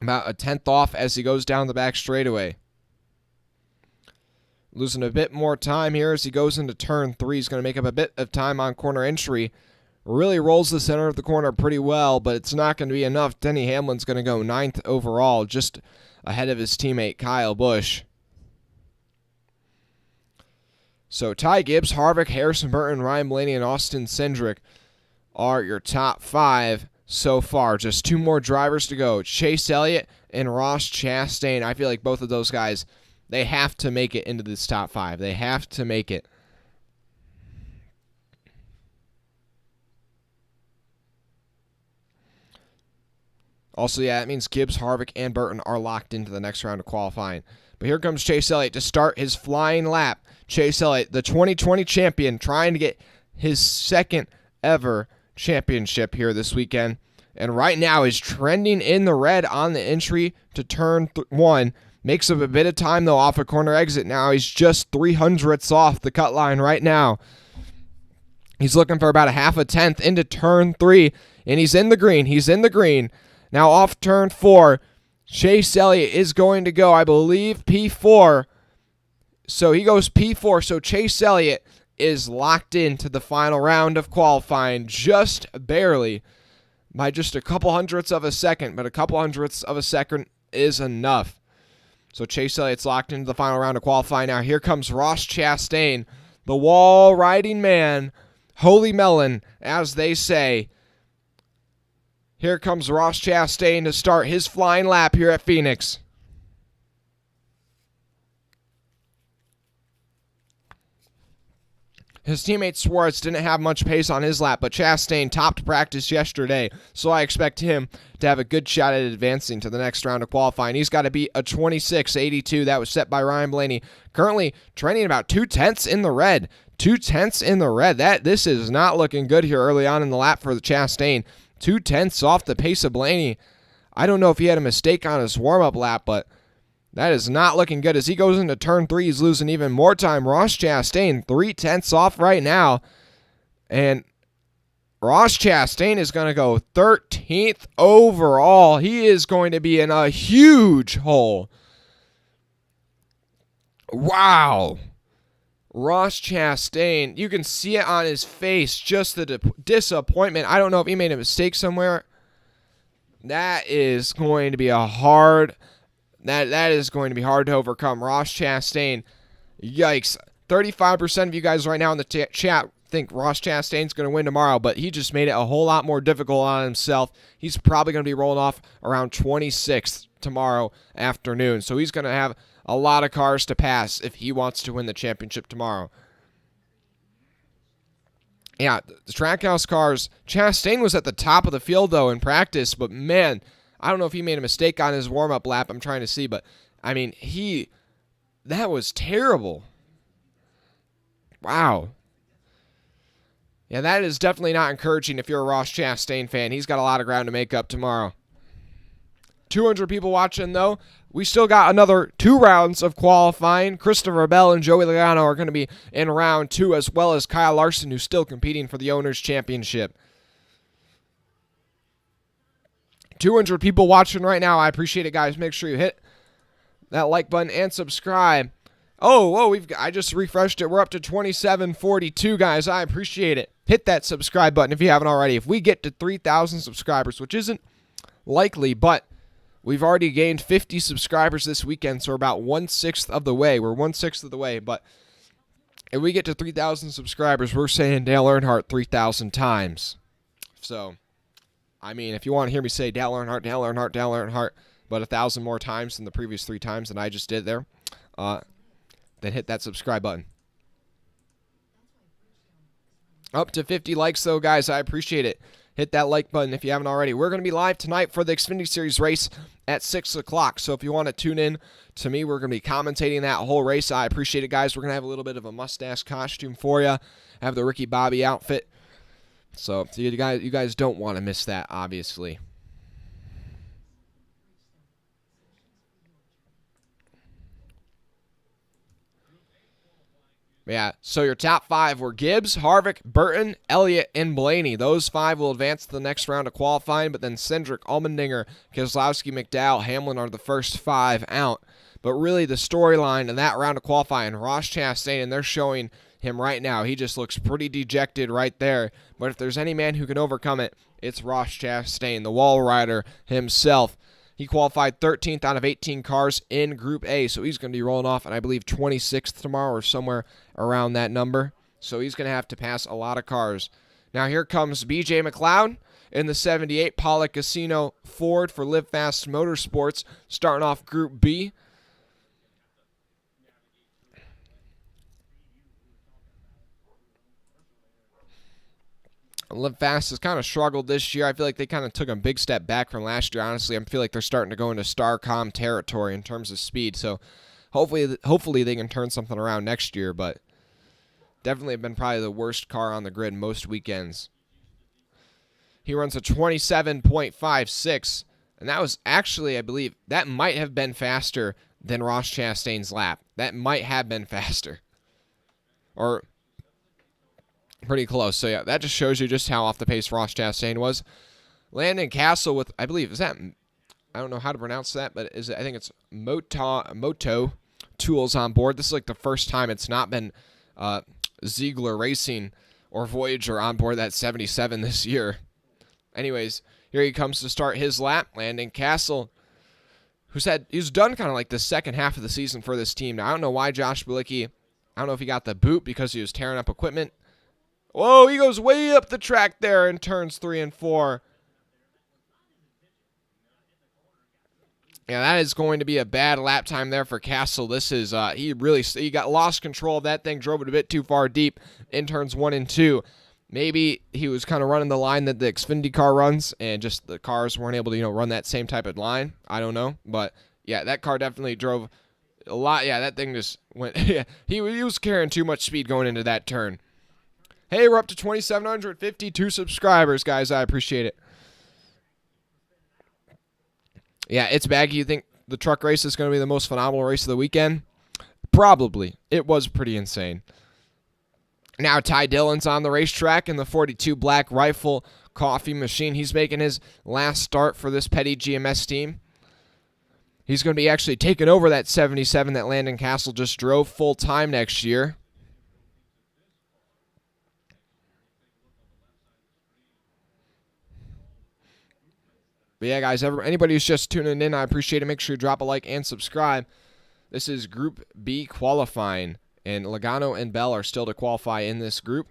About a tenth off as he goes down the back straightaway. Losing a bit more time here as he goes into turn 3. He's going to make up a bit of time on corner entry. Really rolls the center of the corner pretty well, but it's not going to be enough. Denny Hamlin's going to go 9th overall, just ahead of his teammate Kyle Busch. So Ty Gibbs, Harvick, Harrison Burton, Ryan Blaney, and Austin Cindric are your top 5 so far. Just 2 more drivers to go. Chase Elliott and Ross Chastain. I feel like both of those guys, they have to make it into this top 5. They have to make it. Also, yeah, that means Gibbs, Harvick, and Burton are locked into the next round of qualifying. But here comes Chase Elliott to start his flying lap. Chase Elliott, the 2020 champion, trying to get his 2nd ever championship here this weekend. And right now is trending in the red on the entry to turn 1. Makes up a bit of time, though, off a corner exit now. He's just 0.03 off the cut line right now. He's looking for about a half a tenth into turn 3, and he's in the green. He's in the green. Now off turn 4, Chase Elliott is going to go, I believe, P4. So he goes P4. So Chase Elliott is locked into the final round of qualifying just barely by just a couple hundredths of a second. But a couple hundredths of a second is enough. So Chase Elliott's locked into the final round of qualifying. Now here comes Ross Chastain, the wall-riding man, holy melon, as they say. Here comes Ross Chastain to start his flying lap here at Phoenix. His teammate Swartz didn't have much pace on his lap, but Chastain topped practice yesterday, so I expect him to have a good shot at advancing to the next round of qualifying. He's got to beat a 26.82 that was set by Ryan Blaney. Currently trending about 2/10 in the red. 2/10 in the red. This is not looking good here early on in the lap for the Chastain. 2/10 off the pace of Blaney. I don't know if he had a mistake on his warm-up lap, but that is not looking good. As he goes into turn 3, he's losing even more time. Ross Chastain, 0.3 off right now. And Ross Chastain is going to go 13th overall. He is going to be in a huge hole. Wow. Ross Chastain, you can see it on his face, just the disappointment. I don't know if he made a mistake somewhere. That is going to be a hard... That is going to be hard to overcome. Ross Chastain, yikes. 35% of you guys right now in the chat think Ross Chastain's going to win tomorrow, but he just made it a whole lot more difficult on himself. He's probably going to be rolling off around 26th tomorrow afternoon, so he's going to have a lot of cars to pass if he wants to win the championship tomorrow. Yeah, the Trackhouse cars, Chastain was at the top of the field, though, in practice, but man, I don't know if he made a mistake on his warm-up lap. I'm trying to see, but, I mean, that was terrible. Wow. Yeah, that is definitely not encouraging if you're a Ross Chastain fan. He's got a lot of ground to make up tomorrow. 200 people watching, though. We still got another 2 rounds of qualifying. Christopher Bell and Joey Logano are going to be in round 2, as well as Kyle Larson, who's still competing for the Owners' Championship. 200 people watching right now. I appreciate it, guys. Make sure you hit that like button and subscribe. Oh, I just refreshed it. We're up to 2742, guys. I appreciate it. Hit that subscribe button if you haven't already. If we get to 3,000 subscribers, which isn't likely, but we've already gained 50 subscribers this weekend, so we're about 1/6 of the way. We're 1/6 of the way, but if we get to 3,000 subscribers, we're saying Dale Earnhardt 3,000 times. So, I mean, if you want to hear me say Dale Earnhardt, Dale Earnhardt, Dale Earnhardt, but 1,000 more times than the previous 3 times that I just did there, then hit that subscribe button. Up to 50 likes, though, guys. I appreciate it. Hit that like button if you haven't already. We're going to be live tonight for the Xfinity Series race at 6 o'clock. So if you want to tune in to me, we're going to be commentating that whole race. I appreciate it, guys. We're going to have a little bit of a mustache costume for you. Have the Ricky Bobby outfit. So you guys don't want to miss that, obviously. Yeah, so your top 5 were Gibbs, Harvick, Burton, Elliott, and Blaney. Those 5 will advance to the next round of qualifying, but then Cindric, Allmendinger, Keselowski, McDowell, Hamlin are the first 5 out. But really the storyline in that round of qualifying, Ross Chastain, and they're showing him right now. He just looks pretty dejected right there. But if there's any man who can overcome it, it's Ross Chastain, the wall rider himself. He qualified 13th out of 18 cars in Group A, so he's going to be rolling off, and I believe 26th tomorrow or somewhere around that number. So he's going to have to pass a lot of cars. Now here comes B.J. McLeod in the 78 Pollock Casino Ford for Live Fast Motorsports, starting off Group B. Live Fast has kind of struggled this year. I feel like they kind of took a big step back from last year. Honestly, I feel like they're starting to go into Starcom territory in terms of speed. So hopefully they can turn something around next year. But definitely have been probably the worst car on the grid most weekends. He runs a 27.56, and that was actually, I believe, that might have been faster than Ross Chastain's lap. That might have been faster. Or pretty close. So, yeah, that just shows you just how off the pace Ross Chastain was. Landon Castle with, I believe, is that, I don't know how to pronounce that, but I think it's Moto tools on board. This is like the first time it's not been Ziegler Racing or Voyager on board that 77 this year. Anyways, here he comes to start his lap. Landon Castle, he's done kind of like the second half of the season for this team. Now, I don't know why Josh Bilicki, I don't know if he got the boot because he was tearing up equipment. Whoa, he goes way up the track there in turns 3 and 4. Yeah, that is going to be a bad lap time there for Castle. This is, he got lost control of that thing, drove it a bit too far deep in turns 1 and 2. Maybe he was kind of running the line that the Xfinity car runs, and just the cars weren't able to, run that same type of line. I don't know. But, yeah, that car definitely drove a lot. Yeah, that thing just went, yeah, he was carrying too much speed going into that turn. Hey, we're up to 2,752 subscribers, guys. I appreciate it. Yeah, it's baggy. You think the truck race is going to be the most phenomenal race of the weekend? Probably. It was pretty insane. Now Ty Dillon's on the racetrack in the 42 Black Rifle Coffee Machine. He's making his last start for this Petty GMS team. He's going to be actually taking over that 77 that Landon Castle just drove full-time next year. But yeah, guys, anybody who's just tuning in, I appreciate it. Make sure you drop a like and subscribe. This is Group B qualifying, and Logano and Bell are still to qualify in this group.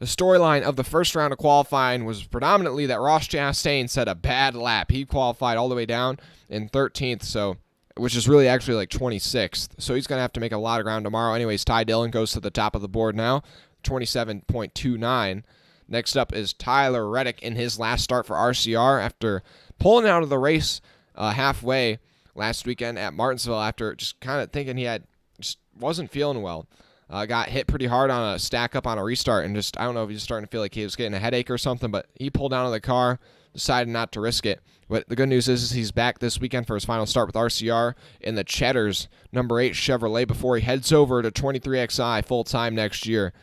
The storyline of the first round of qualifying was predominantly that Ross Chastain set a bad lap. He qualified all the way down in 13th, which is really actually like 26th. So he's going to have to make a lot of ground tomorrow. Anyways, Ty Dillon goes to the top of the board now, 27.29. Next up is Tyler Reddick in his last start for RCR after pulling out of the race halfway last weekend at Martinsville after just kind of thinking just wasn't feeling well. Got hit pretty hard on a stack up on a restart and I don't know if he was starting to feel like he was getting a headache or something, but he pulled out of the car, decided not to risk it. But the good news is he's back this weekend for his final start with RCR in the Cheddars number 8 Chevrolet before he heads over to 23XI full-time next year.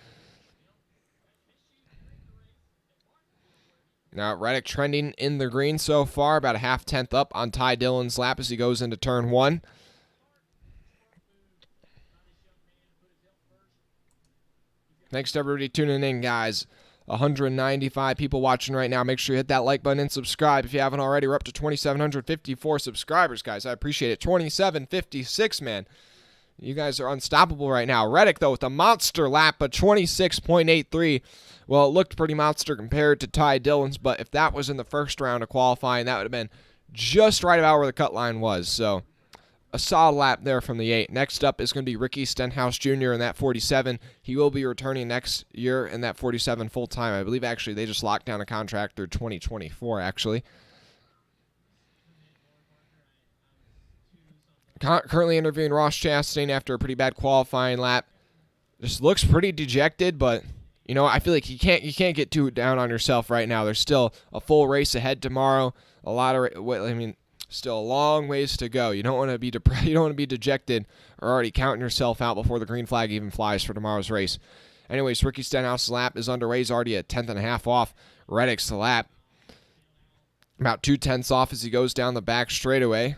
Now, Reddick trending in the green so far, about a half-tenth up on Ty Dillon's lap as he goes into turn 1. Thanks to everybody tuning in, guys. 195 people watching right now. Make sure you hit that like button and subscribe if you haven't already. We're up to 2,754 subscribers, guys. I appreciate it. 2,756, man. You guys are unstoppable right now. Reddick, though, with a monster lap of 26.83. Well, it looked pretty monster compared to Ty Dillon's, but if that was in the first round of qualifying, that would have been just right about where the cut line was. So a solid lap there from the 8. Next up is going to be Ricky Stenhouse Jr. in that 47. He will be returning next year in that 47 full-time. I believe, actually, they just locked down a contract through 2024, actually. Currently interviewing Ross Chastain after a pretty bad qualifying lap. Just looks pretty dejected, but you know, I feel like you can't get too down on yourself right now. There's still a full race ahead tomorrow. Still a long ways to go. You don't want to be you don't want to be dejected or already counting yourself out before the green flag even flies for tomorrow's race. Anyways, Ricky Stenhouse's lap is underway. He's already a 10th off Reddick's lap. About 2/10 off as he goes down the back straightaway.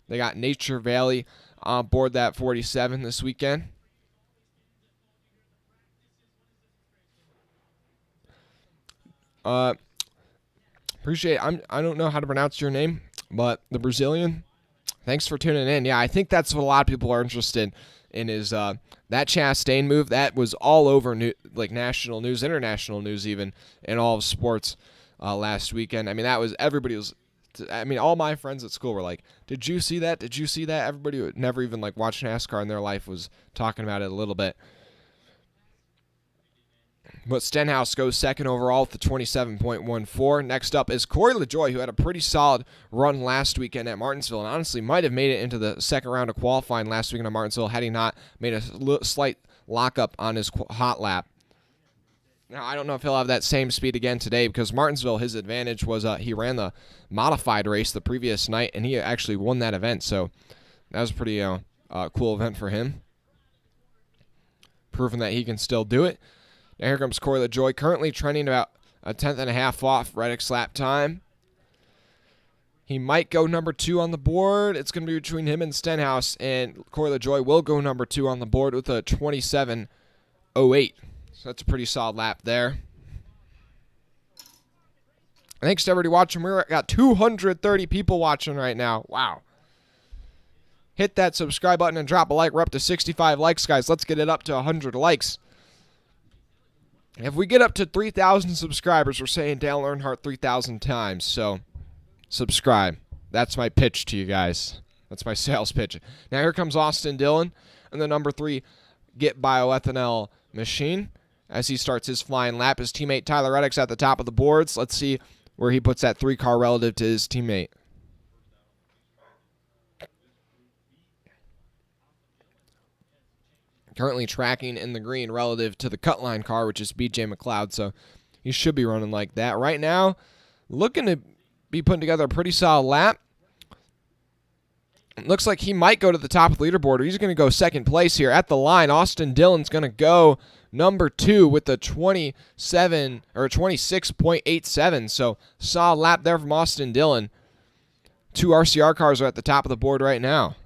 They got Nature Valley on board that 47 this weekend. Appreciate it. I don't know how to pronounce your name, but the Brazilian, thanks for tuning in. Yeah, I think that's what a lot of people are interested in is that Chastain move. That was all over national news, international news even, in all of sports last weekend. I mean, all my friends at school were like, did you see that? Did you see that? Everybody who had never even watched NASCAR in their life was talking about it a little bit. But Stenhouse goes second overall with the 27.14. Next up is Corey LaJoie, who had a pretty solid run last weekend at Martinsville and honestly might have made it into the second round of qualifying last weekend at Martinsville had he not made a slight lockup on his hot lap. Now, I don't know if he'll have that same speed again today because Martinsville, his advantage was he ran the modified race the previous night, and he actually won that event. So that was a pretty cool event for him, proving that he can still do it. Now here comes Corey LaJoie, currently trending about a 10th off Reddick's lap time. He might go number 2 on the board. It's going to be between him and Stenhouse, and Corey LaJoie will go number 2 on the board with a 27.08. So that's a pretty solid lap there. Thanks to everybody watching. We've got 230 people watching right now. Wow. Hit that subscribe button and drop a like. We're up to 65 likes, guys. Let's get it up to 100 likes. If we get up to 3,000 subscribers, we're saying Dale Earnhardt 3,000 times. So, subscribe. That's my pitch to you guys. That's my sales pitch. Now here comes Austin Dillon and the number 3 Get Bioethanol machine as he starts his flying lap. His teammate Tyler Reddick's at the top of the boards. Let's see where he puts that 3 car relative to his teammate. Currently tracking in the green relative to the cut line car, which is BJ McLeod, so he should be running like that. Right now, looking to be putting together a pretty solid lap. It looks like he might go to the top of the leaderboard, or he's going to go second place here at the line. Austin Dillon's going to go number 2 with the 26.87, so solid lap there from Austin Dillon. 2 RCR cars are at the top of the board right now.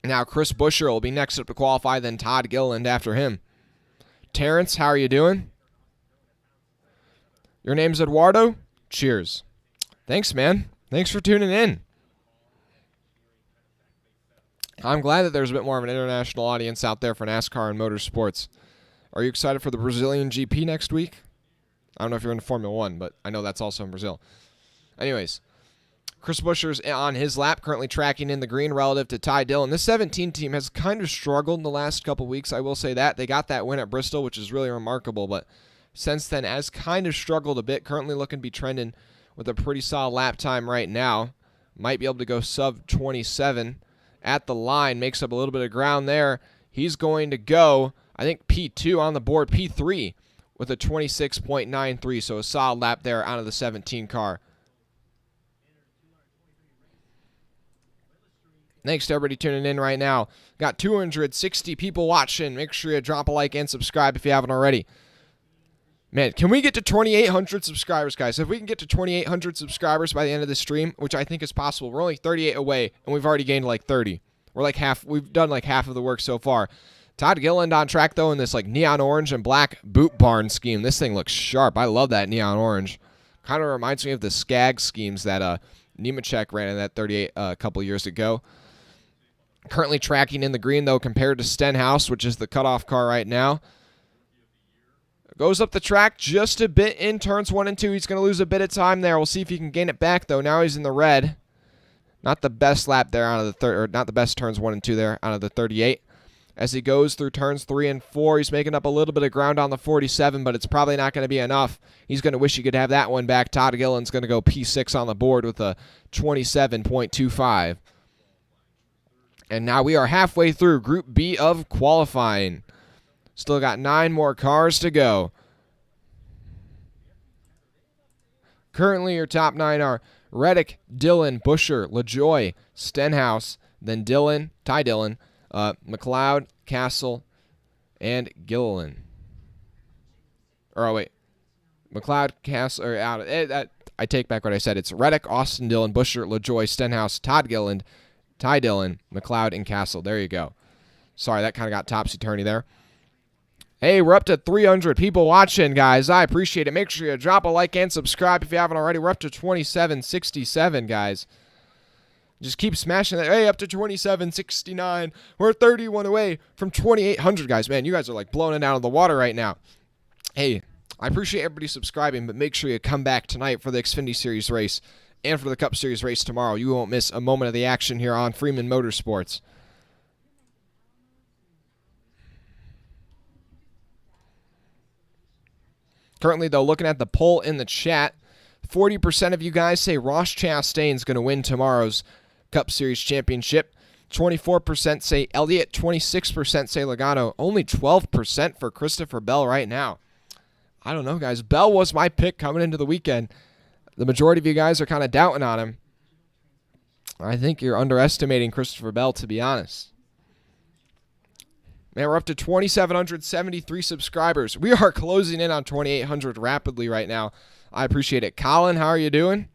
Now, Chris Buescher will be next up to qualify, then Todd Gilliland after him. Terrence, how are you doing? Your name's Eduardo? Cheers. Thanks, man. Thanks for tuning in. I'm glad that there's a bit more of an international audience out there for NASCAR and motorsports. Are you excited for the Brazilian GP next week? I don't know if you're into Formula 1, but I know that's also in Brazil. Anyways, Chris Buescher's on his lap, currently tracking in the green relative to Ty Dillon. This 17 team has kind of struggled in the last couple weeks, I will say that. They got that win at Bristol, which is really remarkable, but since then has kind of struggled a bit. Currently looking to be trending with a pretty solid lap time right now. Might be able to go sub 27 at the line. Makes up a little bit of ground there. He's going to go, I think, P2 on the board, P3 with a 26.93, so a solid lap there out of the 17 car. Thanks to everybody tuning in right now. Got 260 people watching. Make sure you drop a like and subscribe if you haven't already. Man, can we get to 2,800 subscribers, guys? If we can get to 2,800 subscribers by the end of the stream, which I think is possible, we're only 38 away, and we've already gained like 30. We've done like half of the work so far. Todd Gilliland on track, though, in this like neon orange and black boot barn scheme. This thing looks sharp. I love that neon orange. Kind of reminds me of the Skag schemes that Nemechek ran in that 38 a couple years ago. Currently tracking in the green, though, compared to Stenhouse, which is the cutoff car right now. Goes up the track just a bit in turns 1 and 2. He's going to lose a bit of time there. We'll see if he can gain it back, though. Now he's in the red. Not the best lap there out of the third, or not the best turns 1 and 2 there out of the 38. As he goes through turns 3 and 4, he's making up a little bit of ground on the 47, but it's probably not going to be enough. He's going to wish he could have that one back. Todd Gilliland's going to go P6 on the board with a 27.25. And now we are halfway through Group B of qualifying. Still got 9 more cars to go. Currently, your top 9 are Reddick, Dillon, Buscher, LaJoie, Stenhouse, then Dillon, Ty Dillon, McLeod, Castle, and Gilliland. McLeod, Castle, or out. I take back what I said. It's Reddick, Austin Dillon, Buscher, LaJoie, Stenhouse, Todd Gilliland, Ty Dillon, McLeod, and Castle. There you go. Sorry, that kind of got topsy-turvy there. Hey, we're up to 300 people watching, guys. I appreciate it. Make sure you drop a like and subscribe if you haven't already. We're up to 2767, guys. Just keep smashing that. Hey, up to 2769. We're 31 away from 2800, guys. Man, you guys are like blowing it out of the water right now. Hey, I appreciate everybody subscribing, but make sure you come back tonight for the Xfinity Series race and for the Cup Series race tomorrow. You won't miss a moment of the action here on Freeman Motorsports. Currently, though, looking at the poll in the chat, 40% of you guys say Ross Chastain's going to win tomorrow's Cup Series championship. 24% say Elliott. 26% say Logano. Only 12% for Christopher Bell right now. I don't know, guys. Bell was my pick coming into the weekend. The majority of you guys are kind of doubting on him. I think you're underestimating Christopher Bell, to be honest. Man, we're up to 2,773 subscribers. We are closing in on 2,800 rapidly right now. I appreciate it. Colin, how are you doing?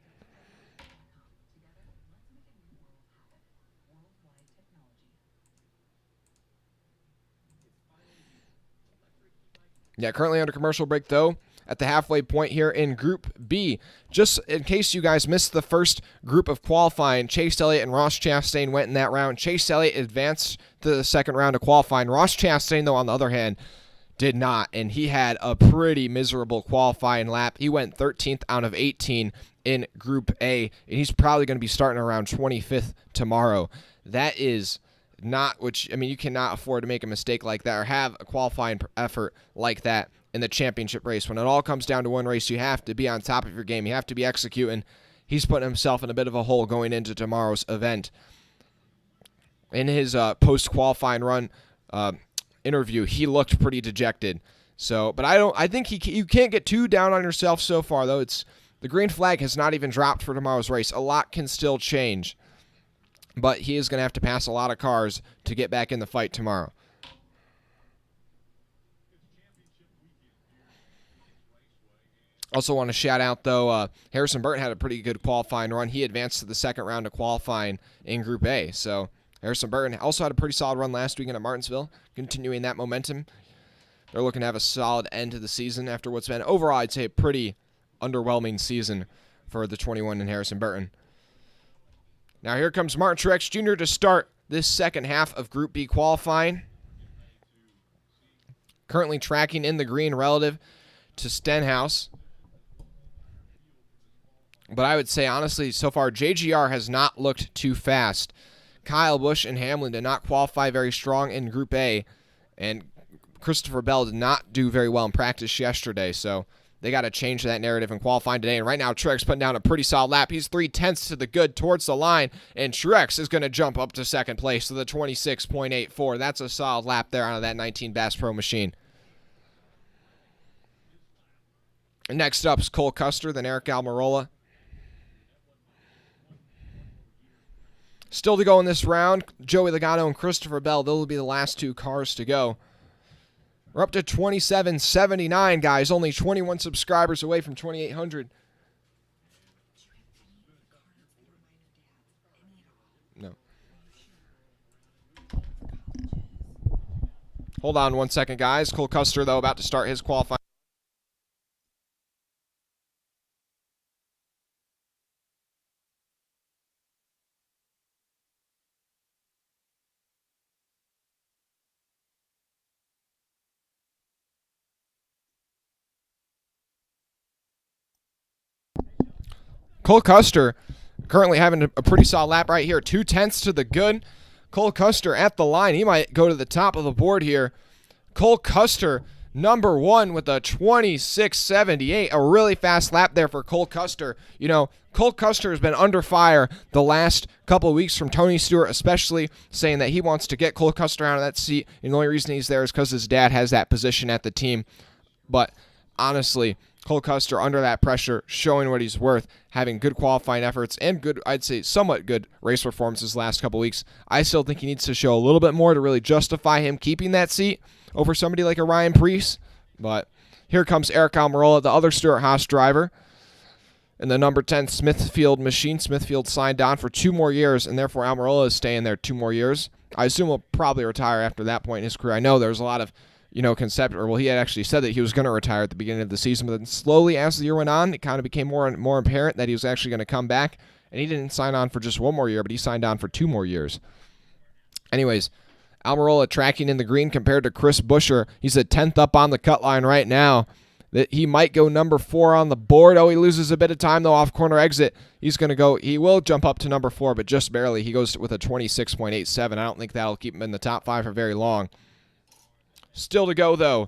Yeah, currently under commercial break, though, at the halfway point here in Group B. Just in case you guys missed the first group of qualifying, Chase Elliott and Ross Chastain went in that round. Chase Elliott advanced to the second round of qualifying. Ross Chastain, though, on the other hand, did not, and he had a pretty miserable qualifying lap. He went 13th out of 18 in Group A, and he's probably going to be starting around 25th tomorrow. That is not, which, I mean, you cannot afford to make a mistake like that or have a qualifying effort like that in the championship race. When it all comes down to one race, you have to be on top of your game. You have to be executing. He's putting himself in a bit of a hole going into tomorrow's event. In his post-qualifying run interview, he looked pretty dejected. So, but I think you can't get too down on yourself so far, though. The green flag has not even dropped for tomorrow's race. A lot can still change. But he is going to have to pass a lot of cars to get back in the fight tomorrow. Also want to shout out, though, Harrison Burton had a pretty good qualifying run. He advanced to the second round of qualifying in Group A. So Harrison Burton also had a pretty solid run last weekend at Martinsville, continuing that momentum. They're looking to have a solid end to the season after what's been, overall, I'd say, a pretty underwhelming season for the 21 in Harrison Burton. Now here comes Martin Truex Jr. to start this second half of Group B qualifying. Currently tracking in the green relative to Stenhouse. But I would say, honestly, so far, JGR has not looked too fast. Kyle Busch and Hamlin did not qualify very strong in Group A, and Christopher Bell did not do very well in practice yesterday, so they got to change that narrative in qualifying today. And right now, Truex putting down a pretty solid lap. He's 0.3 to the good towards the line, and Truex is going to jump up to second place to the 26.84. That's a solid lap there out of that 19 Bass Pro machine. Next up is Cole Custer, then Eric Almirola. Still to go in this round, Joey Logano and Christopher Bell. Those will be the last two cars to go. We're up to 2,779, guys. Only 21 subscribers away from 2,800. No. Hold on 1 second, guys. Cole Custer, though, about to start his qualifying. Cole Custer currently having a pretty solid lap right here. 2/10 to the good. Cole Custer at the line. He might go to the top of the board here. Cole Custer, number 1 with a 26.78. A really fast lap there for Cole Custer. You know, Cole Custer has been under fire the last couple of weeks from Tony Stewart, especially saying that he wants to get Cole Custer out of that seat. And the only reason he's there is because his dad has that position at the team. But honestly, Cole Custer under that pressure, showing what he's worth, having good qualifying efforts and good, I'd say somewhat good race performances last couple weeks. I still think he needs to show a little bit more to really justify him keeping that seat over somebody like a Ryan Preece. But here comes Eric Almirola, the other Stewart-Haas driver, and the number 10 Smithfield machine. Smithfield signed on for 2 more years, and therefore Almirola is staying there 2 more years. I assume he'll probably retire after that point in his career. I know there's a lot of he had actually said that he was going to retire at the beginning of the season, but then slowly as the year went on, it kind of became more and more apparent that he was actually going to come back, and he didn't sign on for just 1 more year, but he signed on for 2 more years. Anyways, Almirola tracking in the green compared to Chris Buescher. He's a 10th up on the cut line right now. That he might go number 4 on the board. Oh, he loses a bit of time, though, off corner exit. He will jump up to number 4, but just barely. He goes with a 26.87. I don't think that'll keep him in the top 5 for very long. Still to go, though.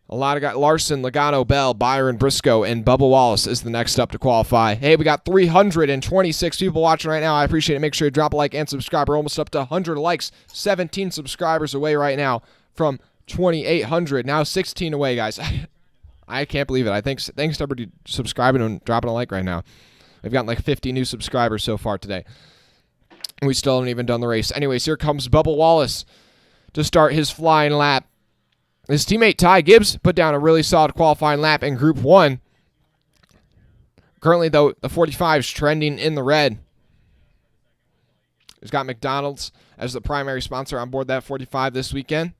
A lot of guys: Larson, Logano, Bell, Byron, Briscoe, and Bubba Wallace is the next up to qualify. Hey, we got 326 people watching right now. I appreciate it. Make sure you drop a like and subscribe. We're almost up to 100 likes. 17 subscribers away right now from 2,800. Now 16 away, guys. I can't believe it. Thanks to everybody subscribing and dropping a like right now. We've gotten like 50 new subscribers so far today. And we still haven't even done the race. Anyways, here comes Bubba Wallace to start his flying lap. His teammate Ty Gibbs put down a really solid qualifying lap in Group 1. Currently, though, the 45 is trending in the red. He's got McDonald's as the primary sponsor on board that 45 this weekend.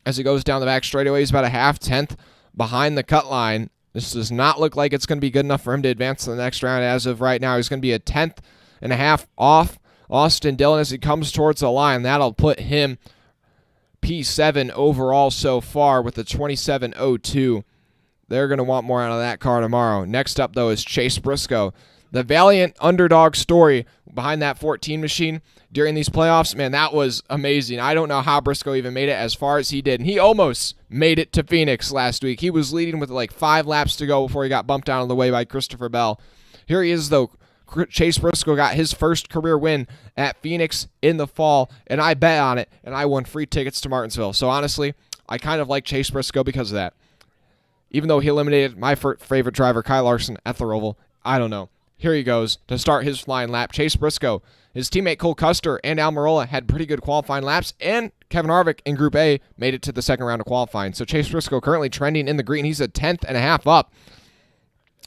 As he goes down the back straightaway, he's about a 0.5 behind the cut line. This does not look like it's going to be good enough for him to advance to the next round. As of right now, he's going to be a 1.5 off Austin Dillon as he comes towards the line. That'll put him P7 overall so far with a 27.02. They're going to want more out of that car tomorrow. Next up, though, is Chase Briscoe. The valiant underdog story behind that 14 machine during these playoffs, man, that was amazing. I don't know how Briscoe even made it as far as he did. And he almost made it to Phoenix last week. He was leading with like 5 laps to go before he got bumped out of the way by Christopher Bell. Here he is, though. Chase Briscoe got his first career win at Phoenix in the fall, and I bet on it, and I won free tickets to Martinsville. So honestly, I kind of like Chase Briscoe because of that. Even though he eliminated my favorite driver, Kyle Larson, at the Roval, I don't know. Here he goes to start his flying lap. Chase Briscoe, his teammate Cole Custer and Almirola had pretty good qualifying laps, and Kevin Harvick in Group A made it to the second round of qualifying. So Chase Briscoe currently trending in the green. He's a 10.5 up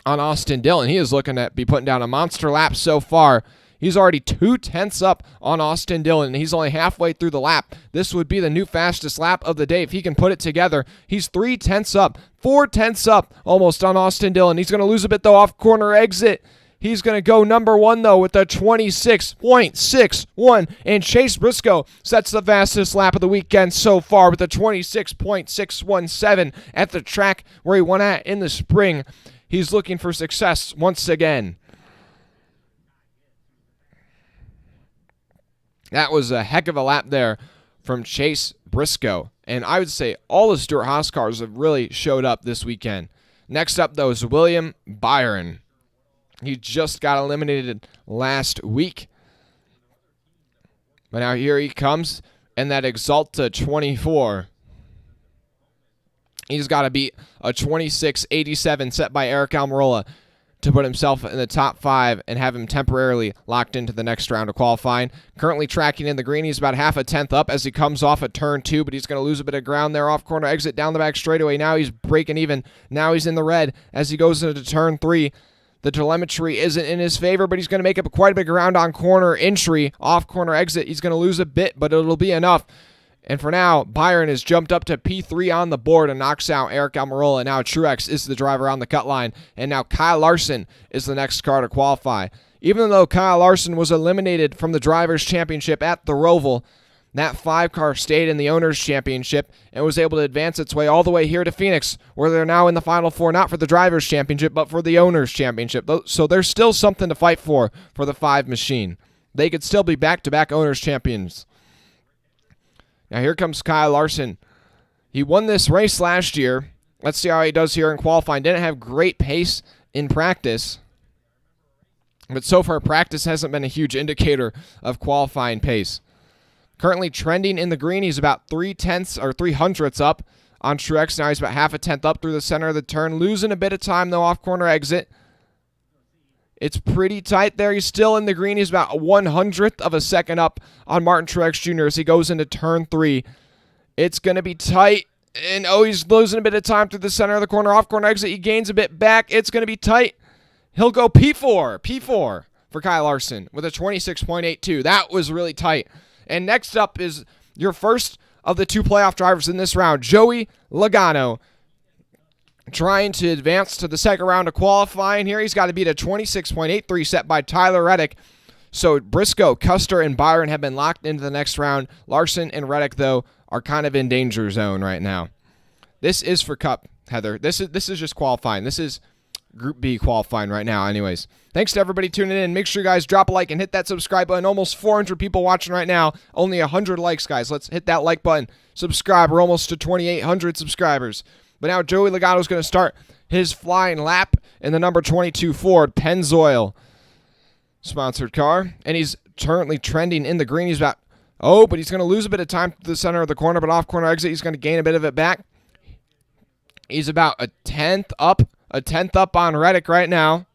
on Austin Dillon. He is looking at be putting down a monster lap so far. He's already 2/10 up on Austin Dillon, and he's only halfway through the lap. This would be the new fastest lap of the day if he can put it together. He's 3/10 up, 4/10 up almost on Austin Dillon. He's going to lose a bit, though, off corner exit. He's going to go number 1, though, with a 26.61, and Chase Briscoe sets the fastest lap of the weekend so far with a 26.617 at the track where he won at in the spring. He's looking for success once again. That was a heck of a lap there from Chase Briscoe. And I would say all the Stewart-Haas cars have really showed up this weekend. Next up, though, is William Byron. He just got eliminated last week. But now here he comes in that Exalta 24. He's got to beat a 26.87 set by Eric Almirola to put himself in the top 5 and have him temporarily locked into the next round of qualifying. Currently tracking in the green. He's about 0.5 up as he comes off of turn 2, but he's going to lose a bit of ground there off corner exit down the back straightaway. Now he's breaking even. Now he's in the red as he goes into turn 3. The telemetry isn't in his favor, but he's going to make up quite a bit of ground on corner entry. Off corner exit, he's going to lose a bit, but it'll be enough. And for now, Byron has jumped up to P3 on the board and knocks out Eric Almirola. Now Truex is the driver on the cut line. And now Kyle Larson is the next car to qualify. Even though Kyle Larson was eliminated from the Drivers' Championship at the Roval, that 5-car stayed in the Owners' Championship and was able to advance its way all the way here to Phoenix, where they're now in the Final Four, not for the Drivers' Championship, but for the Owners' Championship. So there's still something to fight for the 5 machine. They could still be back-to-back Owners' Champions. Now here comes Kyle Larson. He won this race last year. Let's see how he does here in qualifying. Didn't have great pace in practice, but so far practice hasn't been a huge indicator of qualifying pace. Currently trending in the green, he's about 0.3 up on Truex. Now he's about half a tenth up through the center of the turn, losing a bit of time though off corner exit. It's pretty tight there. He's still in the green. He's about 1/100th of a second up on Martin Truex Jr. as he goes into turn 3. It's going to be tight. And, he's losing a bit of time through the center of the corner. Off corner exit, he gains a bit back. It's going to be tight. He'll go P4 for Kyle Larson with a 26.82. That was really tight. And next up is your first of the 2 playoff drivers in this round, Joey Logano, trying to advance to the second round of qualifying here. He's got to beat a 26.83 set by Tyler Reddick. So Briscoe, Custer, and Byron have been locked into the next round. Larson and Reddick, though, are kind of in danger zone right now. This is for Cup, Heather. This is just qualifying. This is Group B qualifying right now anyways. Thanks to everybody tuning in. Make sure you guys drop a like and hit that subscribe button. Almost 400 people watching right now. Only 100 likes, guys. Let's hit that like button. Subscribe. We're almost to 2,800 subscribers. But now Joey Logano is going to start his flying lap in the number 22 Ford Pennzoil sponsored car. And he's currently trending in the green. He's about, but he's going to lose a bit of time to the center of the corner. But off corner exit, he's going to gain a bit of it back. He's about a tenth up on Reddick right now.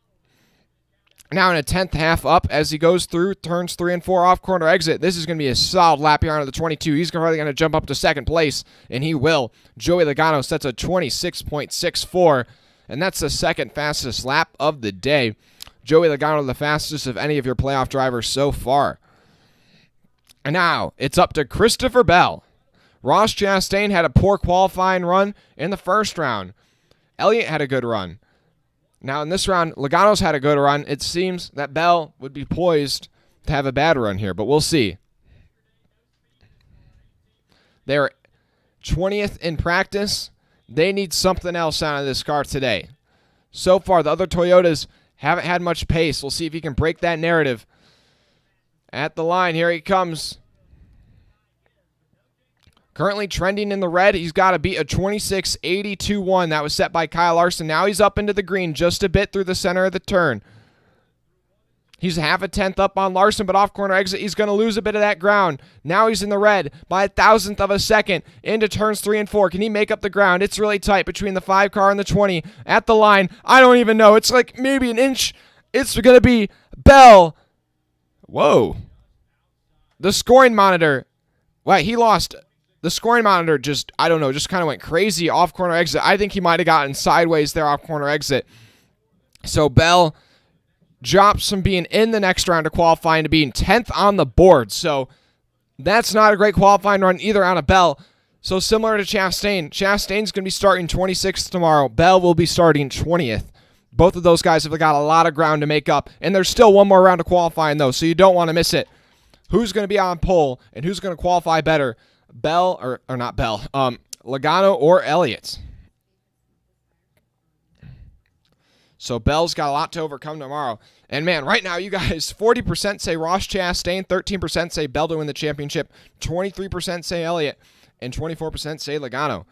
Now in a 10th half up as he goes through turns 3 and 4 off corner exit. This is going to be a solid lap here on the 22. He's probably going to jump up to second place, and he will. Joey Logano sets a 26.64, and that's the second fastest lap of the day. Joey Logano, the fastest of any of your playoff drivers so far. And now it's up to Christopher Bell. Ross Chastain had a poor qualifying run in the first round. Elliott had a good run. Now in this round, Logano's had a good run. It seems that Bell would be poised to have a bad run here, but we'll see. They're 20th in practice. They need something else out of this car today. So far, the other Toyotas haven't had much pace. We'll see if he can break that narrative. At the line, here he comes. Currently trending in the red. He's got to beat a 26.82.1. That was set by Kyle Larson. Now he's up into the green just a bit through the center of the turn. He's half a tenth up on Larson, but off corner exit, he's going to lose a bit of that ground. Now he's in the red by a 1,000th of a second into turns 3 and 4. Can he make up the ground? It's really tight between the 5 car and the 20. At the line, I don't even know. It's like maybe an inch. It's going to be Bell. Whoa. The scoring monitor. Wow, he lost. The scoring monitor just kind of went crazy off corner exit. I think he might have gotten sideways there off corner exit. So Bell drops from being in the next round of qualifying to being 10th on the board. So that's not a great qualifying run either on a Bell. So similar to Chastain. Chastain's going to be starting 26th tomorrow. Bell will be starting 20th. Both of those guys have got a lot of ground to make up. And there's still one more round of qualifying, though, so you don't want to miss it. Who's going to be on pole and who's going to qualify better? Bell, or not Bell, Logano or Elliott. So Bell's got a lot to overcome tomorrow. And man, right now you guys, 40% say Ross Chastain, 13% say Bell to win the championship, 23% say Elliott, and 24% say Logano.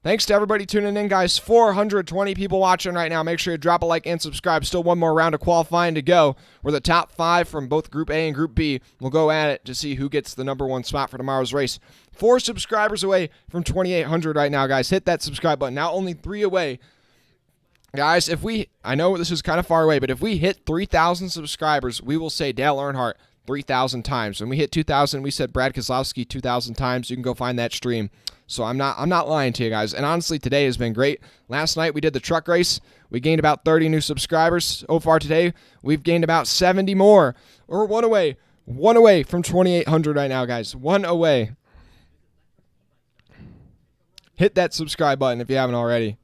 Thanks to everybody tuning in, guys. 420 people watching right now. Make sure you drop a like and subscribe. Still one more round of qualifying to go, where the top 5 from both Group A and Group B will go at it to see who gets the number 1 spot for tomorrow's race. 4 subscribers away from 2,800 right now, guys. Hit that subscribe button. Now only 3 away. Guys, I know this is kind of far away, but if we hit 3,000 subscribers, we will say Dale Earnhardt 3,000 times. When we hit 2,000, we said Brad Keselowski 2,000 times. You can go find that stream. So I'm not lying to you guys. And honestly, today has been great. Last night we did the truck race. We gained about 30 new subscribers. So far today, we've gained about 70 more. We're one away from 2,800 right now, guys. One away. Hit that subscribe button if you haven't already.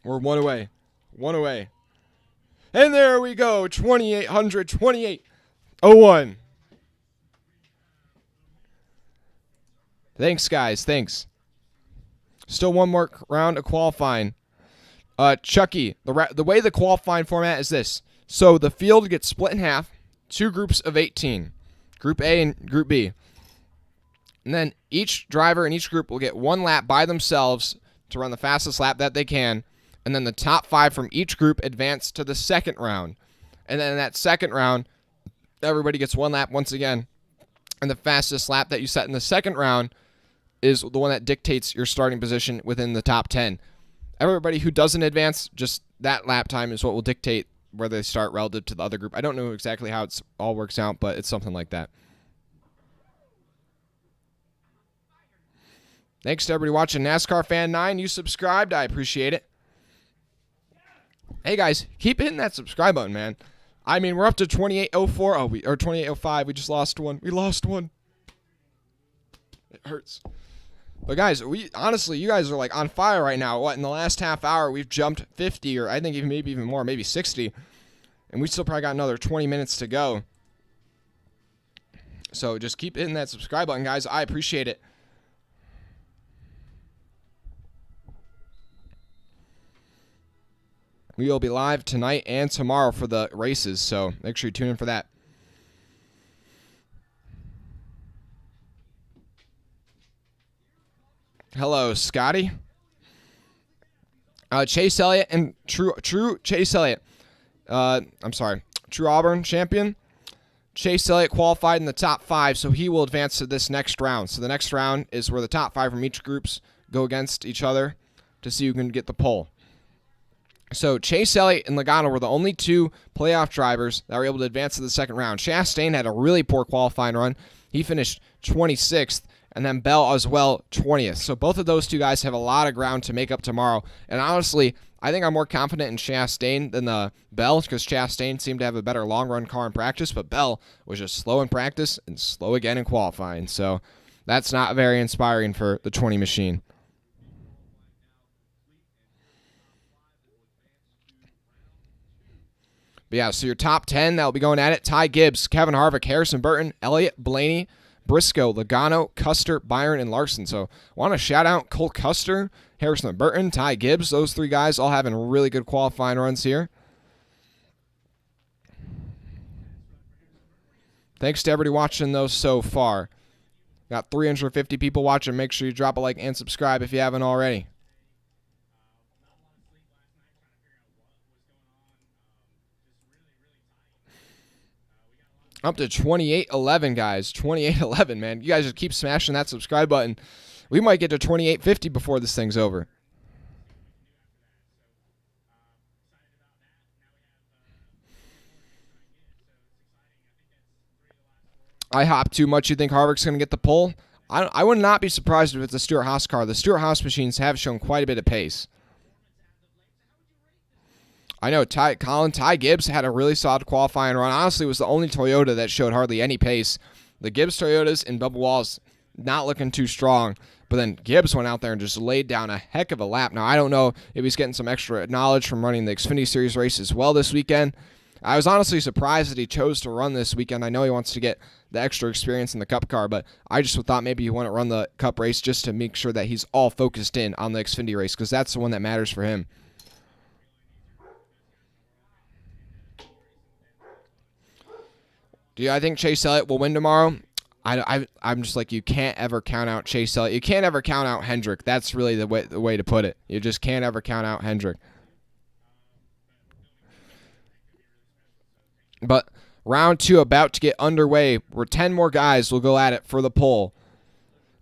We're one away. One away. And there we go. 2,800, 2801. Thanks, guys. Thanks. Still one more round of qualifying. Chucky, the way the qualifying format is this. So the field gets split in half, 2 groups of 18, Group A and Group B. And then each driver in each group will get 1 lap by themselves to run the fastest lap that they can. And then the top 5 from each group advance to the second round. And then in that second round, everybody gets 1 lap once again. And the fastest lap that you set in the second round is the one that dictates your starting position within the top 10. Everybody who doesn't advance, just that lap time is what will dictate where they start relative to the other group. I don't know exactly how it all works out, but it's something like that. Thanks to everybody watching NASCAR Fan 9. You subscribed. I appreciate it. Hey, guys, keep hitting that subscribe button, man. I mean, we're up to 2804. Or 2805. We just lost one. We lost one. It hurts. But, guys, honestly, you guys are, like, on fire right now. What, in the last half hour, we've jumped 50, or I think maybe even more, maybe 60. And we still probably got another 20 minutes to go. So just keep hitting that subscribe button, guys. I appreciate it. We will be live tonight and tomorrow for the races, so make sure you tune in for that. Hello, Scotty. Chase Elliott and True Chase Elliott. I'm sorry, True Auburn champion. Chase Elliott qualified in the top 5, so he will advance to this next round. So the next round is where the top 5 from each groups go against each other to see who can get the pole. So Chase Elliott and Logano were the only 2 playoff drivers that were able to advance to the second round. Chastain had a really poor qualifying run. He finished 26th, and then Bell as well, 20th. So both of those 2 guys have a lot of ground to make up tomorrow. And honestly, I think I'm more confident in Chastain than Bell, because Chastain seemed to have a better long-run car in practice, but Bell was just slow in practice and slow again in qualifying. So that's not very inspiring for the 20 machine. But yeah, so your top 10 that will be going at it: Ty Gibbs, Kevin Harvick, Harrison Burton, Elliott, Blaney, Briscoe, Logano, Custer, Byron, and Larson. So want to shout out Cole Custer, Harrison Burton, Ty Gibbs. Those 3 guys all having really good qualifying runs here. Thanks to everybody watching those so far. Got 350 people watching. Make sure you drop a like and subscribe if you haven't already. Up to 2811, guys. 2811, man. You guys just keep smashing that subscribe button. We might get to 2850 before this thing's over. I hop too much. You think Harvick's going to get the pole? I would not be surprised if it's a Stewart-Haas car. The Stewart-Haas machines have shown quite a bit of pace. I know Ty Gibbs had a really solid qualifying run. Honestly, it was the only Toyota that showed hardly any pace. The Gibbs Toyotas in Bubba Wallace not looking too strong. But then Gibbs went out there and just laid down a heck of a lap. Now, I don't know if he's getting some extra knowledge from running the Xfinity Series race as well this weekend. I was honestly surprised that he chose to run this weekend. I know he wants to get the extra experience in the Cup car, but I just thought maybe he wouldn't run the Cup race just to make sure that he's all focused in on the Xfinity race, because that's the one that matters for him. Do I think Chase Elliott will win tomorrow? I'm just like, you can't ever count out Chase Elliott. You can't ever count out Hendrick. That's really the way to put it. You just can't ever count out Hendrick. But round 2 about to get underway, where 10 more guys will go at it for the pole,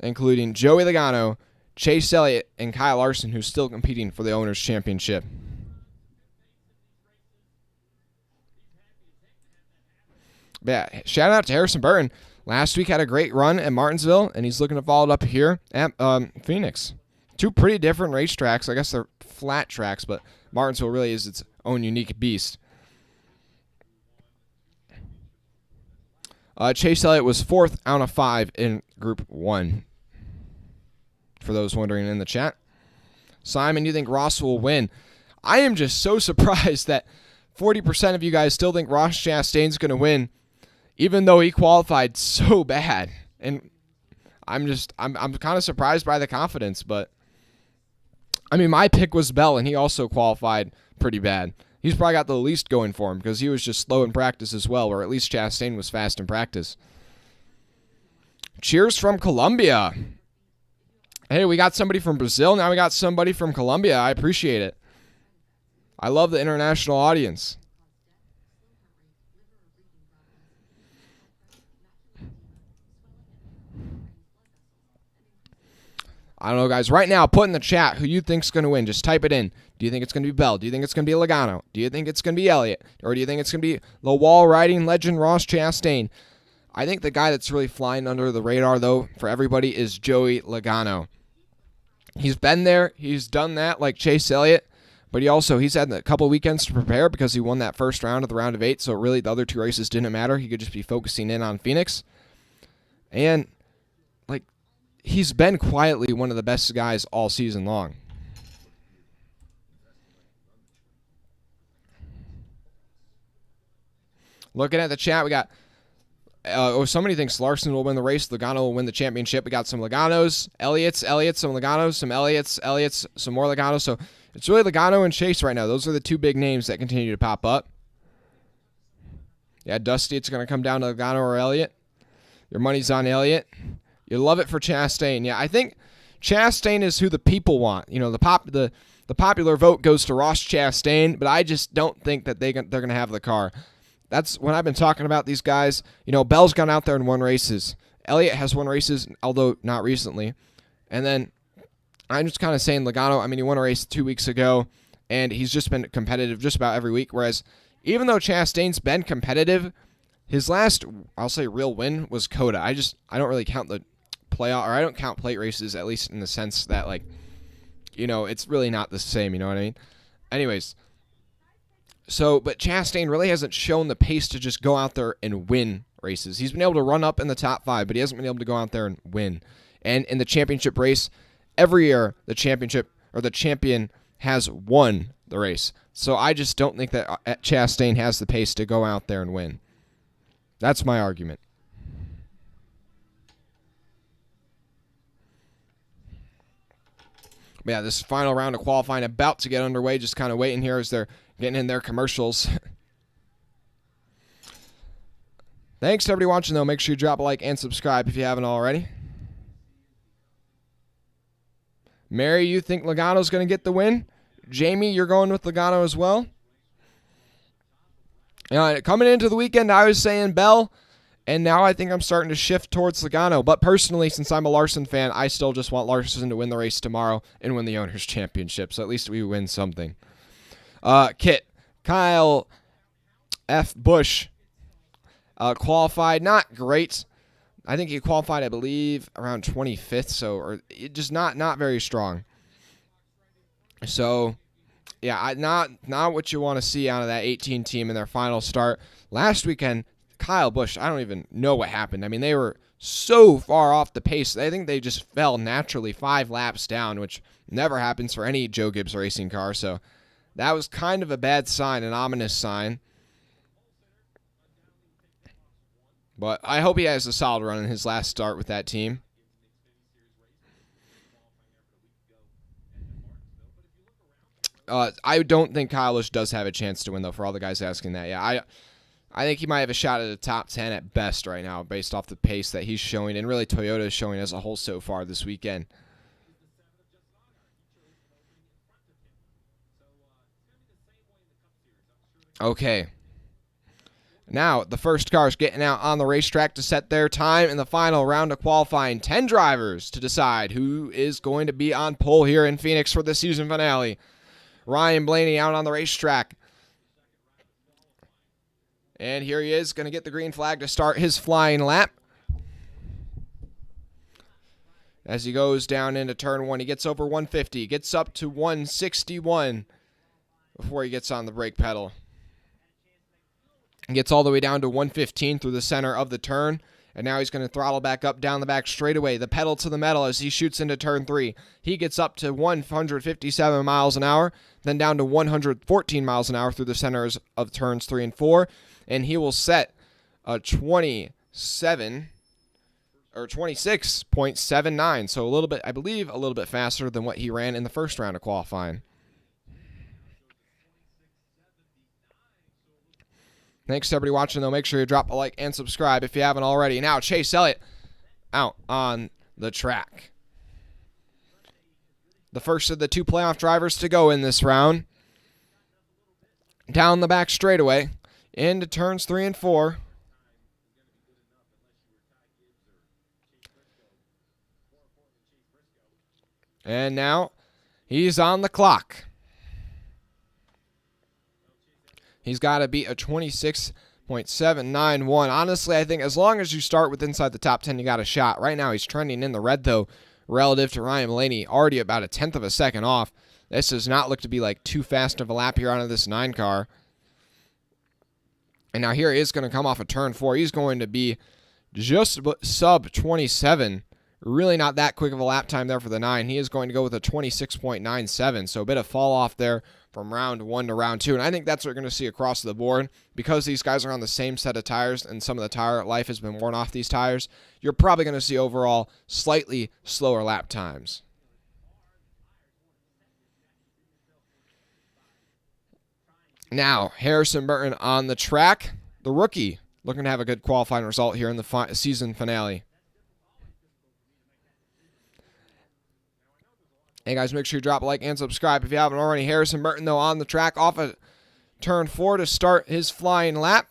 including Joey Logano, Chase Elliott, and Kyle Larson, who's still competing for the Owners' Championship. But yeah, shout out to Harrison Burton. Last week had a great run at Martinsville, and he's looking to follow it up here at Phoenix. 2 pretty different racetracks. I guess they're flat tracks, but Martinsville really is its own unique beast. Chase Elliott was 4th out of 5 in Group 1. For those wondering in the chat. Simon, you think Ross will win? I am just so surprised that 40% of you guys still think Ross Chastain's going to win, even though he qualified so bad. And I'm kind of surprised by the confidence, but I mean, my pick was Bell, and he also qualified pretty bad. He's probably got the least going for him because he was just slow in practice as well, or at least Chastain was fast in practice. Cheers from Colombia. Hey, we got somebody from Brazil. Now we got somebody from Colombia. I appreciate it. I love the international audience. I don't know, guys. Right now, put in the chat who you think's going to win. Just type it in. Do you think it's going to be Bell? Do you think it's going to be Logano? Do you think it's going to be Elliott? Or do you think it's going to be the wall riding legend Ross Chastain? I think the guy that's really flying under the radar, though, for everybody is Joey Logano. He's been there. He's done that like Chase Elliott. But he's had a couple weekends to prepare because he won that first round of the round of 8. So really the other 2 races didn't matter. He could just be focusing in on Phoenix. And he's been quietly one of the best guys all season long. Looking at the chat, we got somebody thinks Larson will win the race. Logano will win the championship. We got some Loganos, Elliott's, some Loganos, some Elliott's, some more Loganos. So it's really Logano and Chase right now. Those are the 2 big names that continue to pop up. Yeah, Dusty, it's going to come down to Logano or Elliott. Your money's on Elliott. You love it for Chastain. Yeah, I think Chastain is who the people want. You know, the popular vote goes to Ross Chastain, but I just don't think that they're going to have the car. That's when I've been talking about these guys. You know, Bell's gone out there and won races. Elliott has won races, although not recently. And then I'm just kind of saying Logano, I mean, he won a race 2 weeks ago, and he's just been competitive just about every week. Whereas even though Chastain's been competitive, his last, I'll say, real win was Coda. I don't really count the playoff, or I don't count plate races, at least in the sense that, like, you know, it's really not the same, you know what I mean? Anyways, but Chastain really hasn't shown the pace to just go out there and win races. He's been able to run up in the top 5, but he hasn't been able to go out there and win. And in the championship race, every year the champion has won the race. So I just don't think that Chastain has the pace to go out there and win. That's my argument. But yeah, this final round of qualifying about to get underway. Just kind of waiting here as they're getting in their commercials. Thanks to everybody watching, though. Make sure you drop a like and subscribe if you haven't already. Mary, you think Logano's going to get the win? Jamie, you're going with Logano as well? Coming into the weekend, I was saying Bell, and now I think I'm starting to shift towards Logano. But personally, since I'm a Larson fan, I still just want Larson to win the race tomorrow and win the Owners' Championship. So at least we win something. Kit, Kyle F. Busch qualified. Not great. I think he qualified, I believe, around 25th. Or just not very strong. So, yeah, not what you want to see out of that 18 team in their final start. Last weekend, Kyle Busch, I don't even know what happened. I mean, they were so far off the pace. I think they just fell naturally 5 laps down, which never happens for any Joe Gibbs racing car. So that was kind of a bad sign, an ominous sign. But I hope he has a solid run in his last start with that team. I don't think Kyle Busch does have a chance to win, though, for all the guys asking that. Yeah, I think he might have a shot at the top 10 at best right now based off the pace that he's showing, and really Toyota is showing as a whole so far this weekend. Okay. Now, the first car is getting out on the racetrack to set their time in the final round of qualifying. 10 drivers to decide who is going to be on pole here in Phoenix for the season finale. Ryan Blaney out on the racetrack. And here he is, going to get the green flag to start his flying lap. As he goes down into turn 1, he gets over 150, gets up to 161 before he gets on the brake pedal. Gets all the way down to 115 through the center of the turn. And now he's going to throttle back up down the back straightaway. The pedal to the metal as he shoots into turn 3. He gets up to 157 miles an hour, then down to 114 miles an hour through the centers of turns 3 and 4. And he will set a 26.79. So a little bit, I believe, a little bit faster than what he ran in the first round of qualifying. Thanks to everybody watching, though. Make sure you drop a like and subscribe if you haven't already. Now, Chase Elliott out on the track. The first of the 2 playoff drivers to go in this round. Down the back straightaway into turns 3 and 4. And now he's on the clock. He's got to beat a 26.791. Honestly, I think as long as you start with inside the top 10, you got a shot. Right now, he's trending in the red, though, relative to Ryan Blaney, already about a 10th of a second off. This does not look to be like too fast of a lap here out of this 9 car. And now here he is going to come off of turn 4. He's going to be just sub 27. Really not that quick of a lap time there for the 9. He is going to go with a 26.97, so a bit of fall off there from round 1 to round 2. And I think that's what we're going to see across the board. Because these guys are on the same set of tires and some of the tire life has been worn off these tires, you're probably going to see overall slightly slower lap times. Now, Harrison Burton on the track. The rookie looking to have a good qualifying result here in the season finale. Hey guys, make sure you drop a like and subscribe if you haven't already. Harrison Burton, though, on the track off of turn 4 to start his flying lap.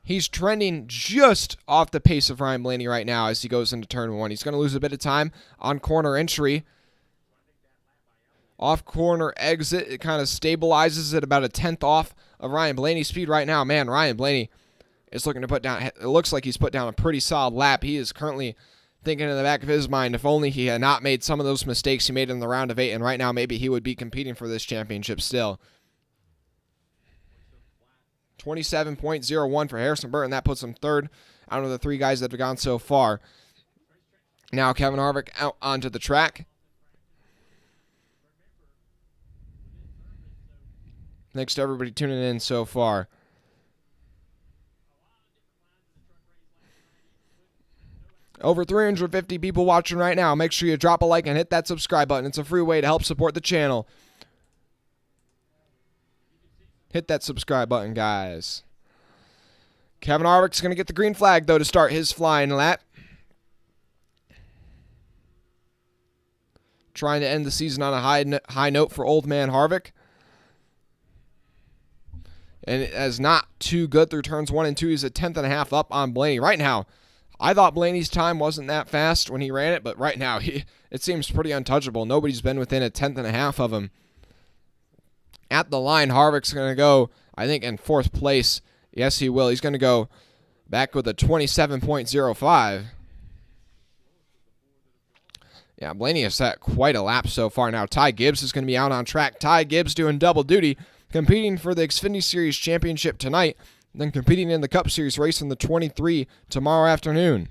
He's trending just off the pace of Ryan Blaney right now as he goes into turn 1. He's going to lose a bit of time on corner entry. Off corner exit, it kind of stabilizes at about a 10th off of Ryan Blaney's speed right now. Man, Ryan Blaney is looking to put down, it looks like he's put down a pretty solid lap. He is currently thinking in the back of his mind, if only he had not made some of those mistakes he made in the round of 8, and right now maybe he would be competing for this championship still. 27.01 for Harrison Burton. That puts him third out of the 3 guys that have gone so far. Now Kevin Harvick out onto the track. Thanks to everybody tuning in so far. Over 350 people watching right now. Make sure you drop a like and hit that subscribe button. It's a free way to help support the channel. Hit that subscribe button, guys. Kevin Harvick's going to get the green flag, though, to start his flying lap. Trying to end the season on a high note for old man Harvick. And it is not too good through turns 1 and 2. He's a 10th and a half up on Blaney. Right now, I thought Blaney's time wasn't that fast when he ran it, but right now it seems pretty untouchable. Nobody's been within a 10th and a half of him. At the line, Harvick's going to go, I think, in 4th place. Yes, he will. He's going to go back with a 27.05. Yeah, Blaney has set quite a lap so far. Now Ty Gibbs is going to be out on track. Ty Gibbs doing double duty, competing for the Xfinity Series Championship tonight, then competing in the Cup Series race in the 23 tomorrow afternoon.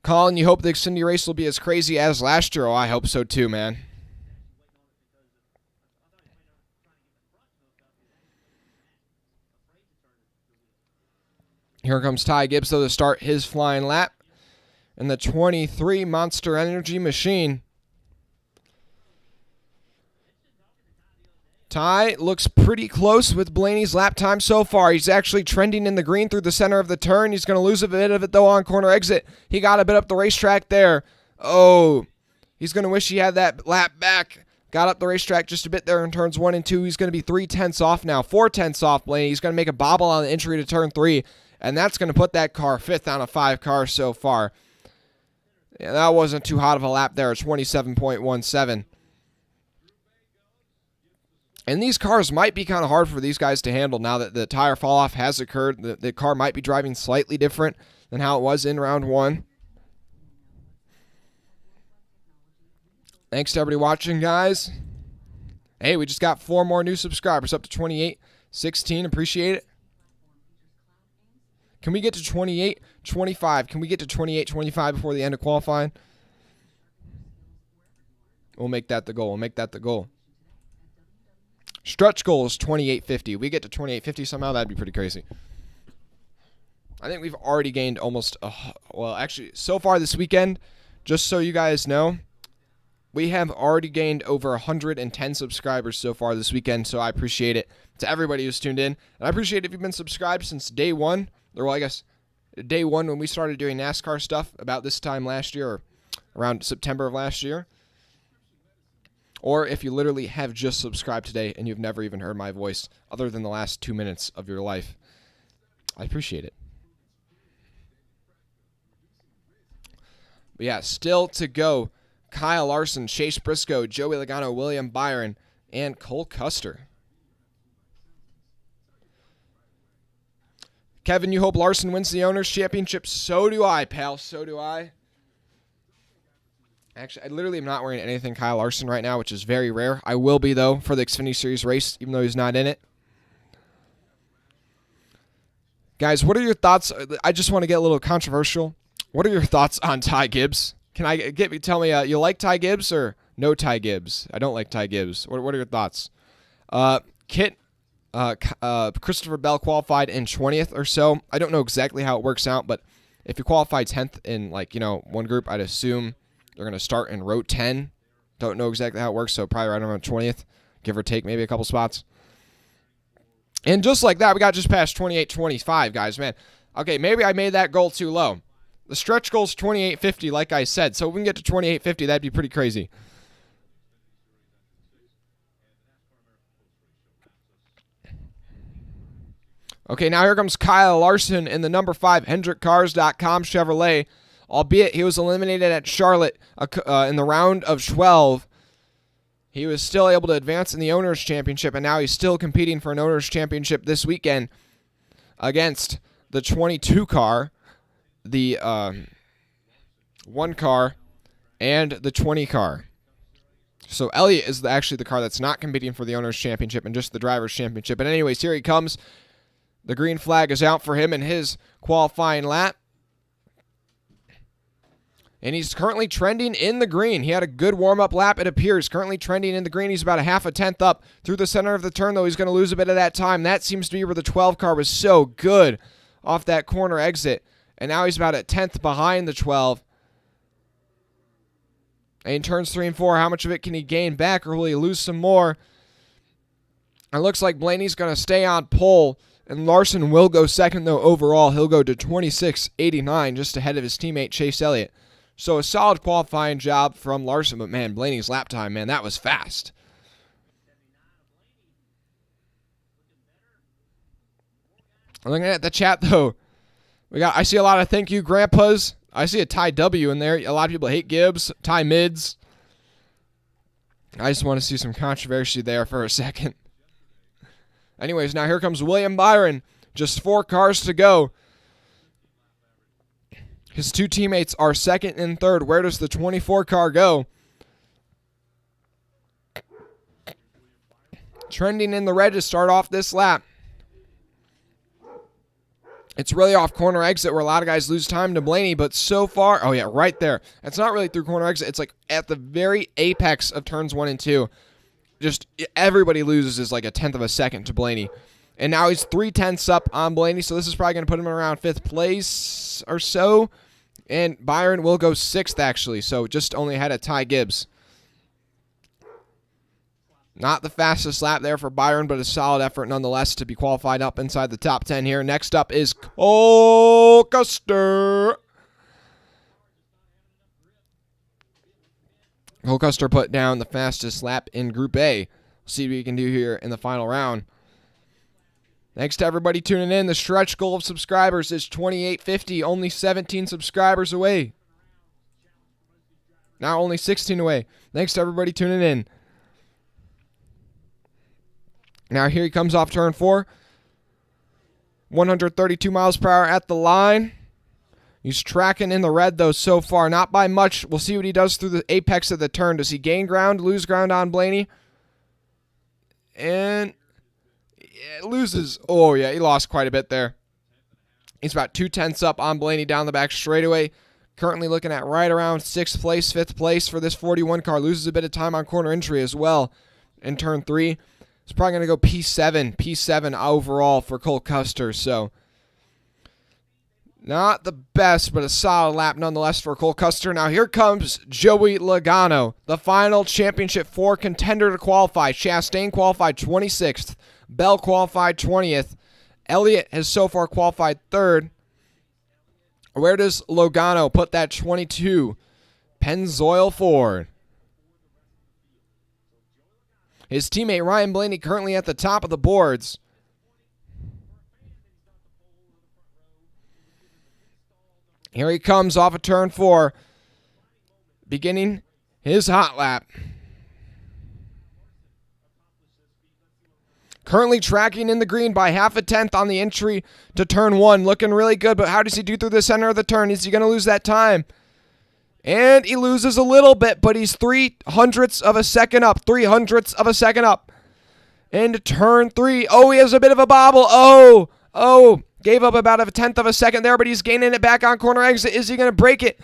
Colin, you hope the Xfinity race will be as crazy as last year? Oh, I hope so too, man. Here comes Ty Gibbs, though, to start his flying lap in the 23 Monster Energy machine. Ty looks pretty close with Blaney's lap time so far. He's actually trending in the green through the center of the turn. He's going to lose a bit of it, though, on corner exit. He got a bit up the racetrack there. Oh, he's going to wish he had that lap back. Got up the racetrack just a bit there in turns 1 and 2. He's going to be 3/10 off now. 4/10 off, Blaney. He's going to make a bobble on the entry to turn 3, and that's going to put that car 5th out of 5 cars so far. Yeah, that wasn't too hot of a lap there. 27.17. And these cars might be kind of hard for these guys to handle now that the tire fall off has occurred. The car might be driving slightly different than how it was in round 1. Thanks to everybody watching, guys. Hey, we just got 4 more new subscribers, up to 2816. Appreciate it. Can we get to 2825? Can we get to 2825 before the end of qualifying? We'll make that the goal. We'll make that the goal. Stretch goal is 2850. We get to 2850 somehow, that'd be pretty crazy. I think we've already gained almost, well, actually, so far this weekend, just so you guys know, we have already gained over 110 subscribers so far this weekend, so I appreciate it to everybody who's tuned in. And I appreciate if you've been subscribed since day one, or well, I guess day one when we started doing NASCAR stuff about this time last year, or around September of last year. Or if you literally have just subscribed today and you've never even heard my voice other than the last 2 minutes of your life. I appreciate it. But yeah, still to go. Kyle Larson, Chase Briscoe, Joey Logano, William Byron, and Cole Custer. Kevin, you hope Larson wins the Owners' Championship? So do I, pal. So do I. Actually, I literally am not wearing anything Kyle Larson right now, which is very rare. I will be, though, for the Xfinity Series race, even though he's not in it. Guys, what are your thoughts? I just want to get a little controversial. What are your thoughts on Ty Gibbs? Can I tell me, you like Ty Gibbs or no Ty Gibbs? I don't like Ty Gibbs. What are your thoughts? Kit, Christopher Bell qualified in 20th or so. I don't know exactly how it works out, but if you qualify 10th in, one group, I'd assume they're going to start in row 10. Don't know exactly how it works, so probably right around 20th, give or take maybe a couple spots. And just like that, we got just past 28-25, guys, man. Okay, maybe I made that goal too low. The stretch goal is 28.50, like I said. So if we can get to 28.50, that'd be pretty crazy. Okay, now here comes Kyle Larson in the number 5 HendrickCars.com Chevrolet. Albeit he was eliminated at Charlotte in the round of 12, he was still able to advance in the Owners' Championship, and now he's still competing for an Owners' Championship this weekend against the 22 car, the 1 car, and the 20 car. So Elliott is actually the car that's not competing for the Owners' Championship and just the Drivers' Championship. But anyways, here he comes. The green flag is out for him in his qualifying lap. And he's currently trending in the green. He had a good warm-up lap, it appears. Currently trending in the green. He's about a half a tenth up through the center of the turn, though he's going to lose a bit of that time. That seems to be where the 12 car was so good off that corner exit. And now he's about a tenth behind the 12. And in turns 3 and 4, how much of it can he gain back, or will he lose some more? It looks like Blaney's going to stay on pole, and Larson will go second, though overall. He'll go to 26.89, just ahead of his teammate Chase Elliott. So a solid qualifying job from Larson, but man, Blaney's lap time, man, that was fast. Looking at the chat, though, I see a lot of thank you, grandpas. I see a Ty W in there. A lot of people hate Gibbs, Ty Mids. I just want to see some controversy there for a second. Anyways, now here comes William Byron. Just 4 cars to go. His 2 teammates are second and third. Where does the 24 car go? Trending in the red to start off this lap. It's really off corner exit where a lot of guys lose time to Blaney, but so far, oh yeah, right there. It's not really through corner exit. It's like at the very apex of turns 1 and 2. Just everybody loses like a tenth of a second to Blaney. And now he's 3/10 up on Blaney, so this is probably going to put him around 5th place or so. And Byron will go 6th, actually, so just only ahead of Ty Gibbs. Not the fastest lap there for Byron, but a solid effort nonetheless to be qualified up inside the top 10 here. Next up is Cole Custer. Cole Custer put down the fastest lap in Group A. See what we can do here in the final round. Thanks to everybody tuning in. The stretch goal of subscribers is 2850, only 17 subscribers away. Now only 16 away. Thanks to everybody tuning in. Now here he comes off turn 4. 132 miles per hour at the line. He's tracking in the red, though, so far. Not by much. We'll see what he does through the apex of the turn. Does he gain ground, lose ground on Blaney? And it loses. Oh, yeah, he lost quite a bit there. He's about 2/10 up on Blaney down the back straightaway. Currently looking at right around 6th place, 5th place for this 41 car. Loses a bit of time on corner entry as well in turn 3. It's probably going to go P7 overall for Cole Custer. So not the best, but a solid lap nonetheless for Cole Custer. Now here comes Joey Logano, the final championship 4 contender to qualify. Chastain qualified 26th. Bell qualified 20th. Elliott has so far qualified 3rd. Where does Logano put that 22? Pennzoil Ford. His teammate Ryan Blaney currently at the top of the boards. Here he comes off of turn 4, beginning his hot lap. Currently tracking in the green by 0.5 on the entry to turn 1. Looking really good, but how does he do through the center of the turn? Is he going to lose that time? And he loses a little bit, but he's 0.03 of a second up. 0.03 of a second up. Into turn 3. Oh, he has a bit of a bobble. Oh. Gave up about 1/10 of a second there, but he's gaining it back on corner exit. Is he going to break it?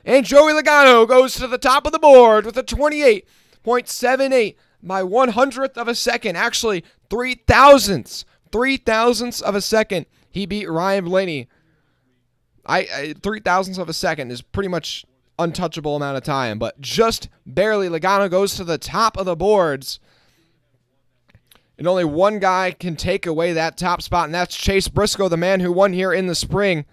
And Joey Logano goes to the top of the board with a 28.78 by 1/100th of a second. Actually, 0.03 of a second. He beat Ryan Blaney. 0.03 of a second is pretty much untouchable amount of time, but just barely. Logano goes to the top of the boards. And only one guy can take away that top spot, and that's Chase Briscoe, the man who won here in the spring.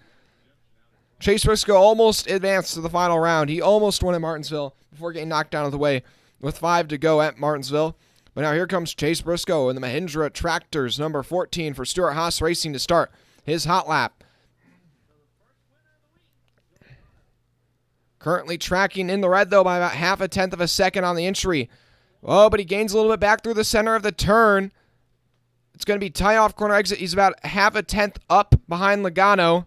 Chase Briscoe almost advanced to the final round. He almost won at Martinsville before getting knocked out of the way with 5 to go at Martinsville. But now here comes Chase Briscoe in the Mahindra Tractors, number 14 for Stuart Haas Racing to start his hot lap. Currently tracking in the red, though, by about 0.5 of a second on the entry. Oh, but he gains a little bit back through the center of the turn. It's going to be tie off corner exit. He's about 0.5 up behind Logano.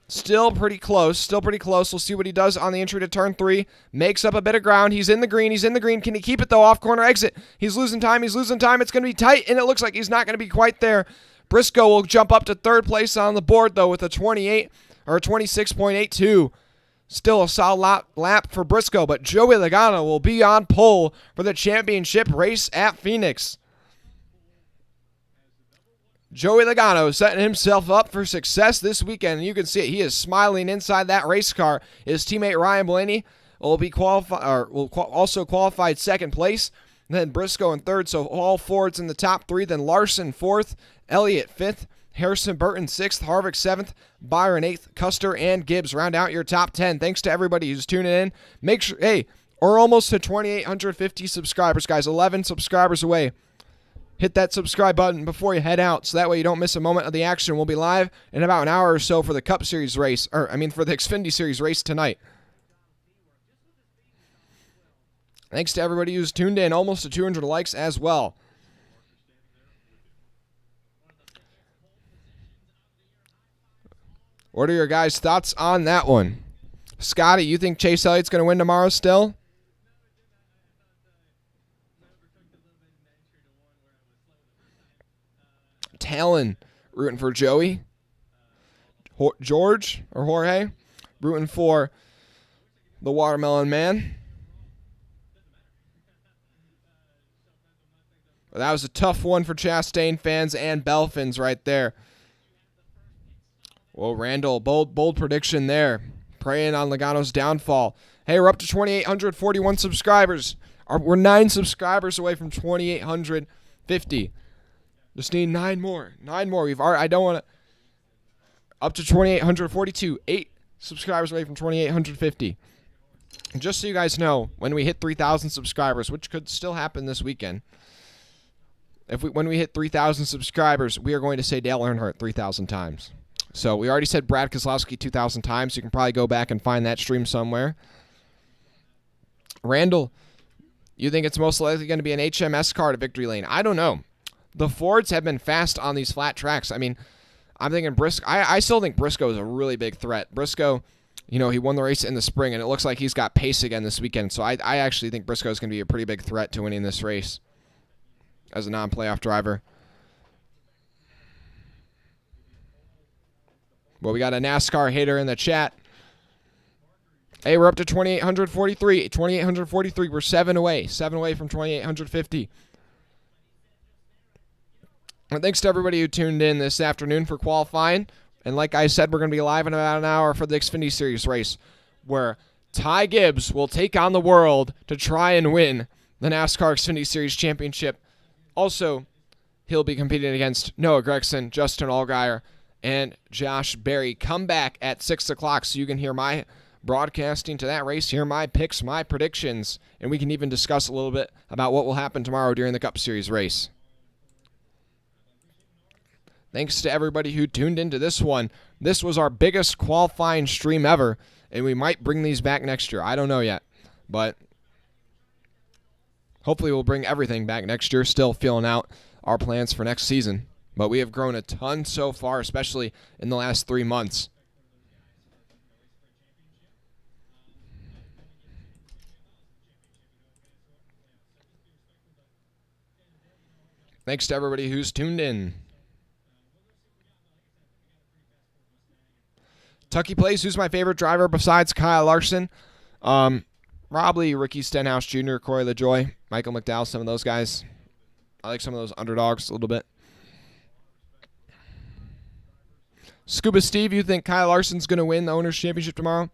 Still pretty close. We'll see what he does on the entry to turn 3. Makes up a bit of ground. He's in the green. Can he keep it, though, off corner exit? He's losing time. It's going to be tight, and it looks like he's not going to be quite there. Briscoe will jump up to 3rd place on the board, though, with a 26.82. Still a solid lap for Briscoe, but Joey Logano will be on pole for the championship race at Phoenix. Joey Logano setting himself up for success this weekend, and you can see it. He is smiling inside that race car. His teammate Ryan Blaney will be also qualified 2nd place. Then Briscoe in 3rd, so all Fords in the top 3. Then Larson 4th, Elliott 5th, Harrison Burton 6th, Harvick 7th, Byron 8th, Custer and Gibbs round out your top 10. Thanks to everybody who's tuning in. Make sure, we're almost to 2,850 subscribers, guys. 11 subscribers away. Hit that subscribe button before you head out, so that way you don't miss a moment of the action. We'll be live in about an hour or so for the Cup Series race, for the Xfinity Series race tonight. Thanks to everybody who's tuned in. Almost to 200 likes as well. What are your guys' thoughts on that one? Scotty, you think Chase Elliott's going to win tomorrow still? Talon rooting for Joey. George or Jorge rooting for the Watermelon Man. Well, that was a tough one for Chastain fans and Bell fans right there. Well, Randall, bold prediction there. Preying on Logano's downfall. Hey, we're up to 2,841 subscribers. We're 9 subscribers away from 2,850. Just need 9 more. 9 more. I don't want to. Up to 2,842. 8 subscribers away from 2,850. And just so you guys know, when we hit 3,000 subscribers, which could still happen this weekend, when we hit 3,000 subscribers, we are going to say Dale Earnhardt 3,000 times. So we already said Brad Keselowski 2,000 times. You can probably go back and find that stream somewhere. Randall, you think it's most likely going to be an HMS car to victory lane? I don't know. The Fords have been fast on these flat tracks. I mean, I'm thinking Briscoe. I still think Briscoe is a really big threat. Briscoe, he won the race in the spring, and it looks like he's got pace again this weekend. So I actually think Briscoe is going to be a pretty big threat to winning this race. as a non-playoff driver. Well, we got a NASCAR hater in the chat. Hey, we're up to 2,843. 2,843. We're 7 away. 7 away from 2,850. And thanks to everybody who tuned in this afternoon for qualifying. And like I said, we're going to be live in about an hour for the Xfinity Series race, where Ty Gibbs will take on the world to try and win the NASCAR Xfinity Series Championship. Also, he'll be competing against Noah Gragson, Justin Allgaier, and Josh Berry. Come back at 6 o'clock so you can hear my broadcasting to that race, hear my picks, my predictions, and we can even discuss a little bit about what will happen tomorrow during the Cup Series race. Thanks to everybody who tuned into this one. This was our biggest qualifying stream ever, and we might bring these back next year. I don't know yet, but hopefully we'll bring everything back next year. Still feeling out our plans for next season, but we have grown a ton so far, especially in the last 3 months. Thanks to everybody who's tuned in. Tucky Plays, who's my favorite driver besides Kyle Larson? Probably Ricky Stenhouse Jr., Corey LaJoie, Michael McDowell, some of those guys. I like some of those underdogs a little bit. Scuba Steve, you think Kyle Larson's going to win the Owners' Championship tomorrow?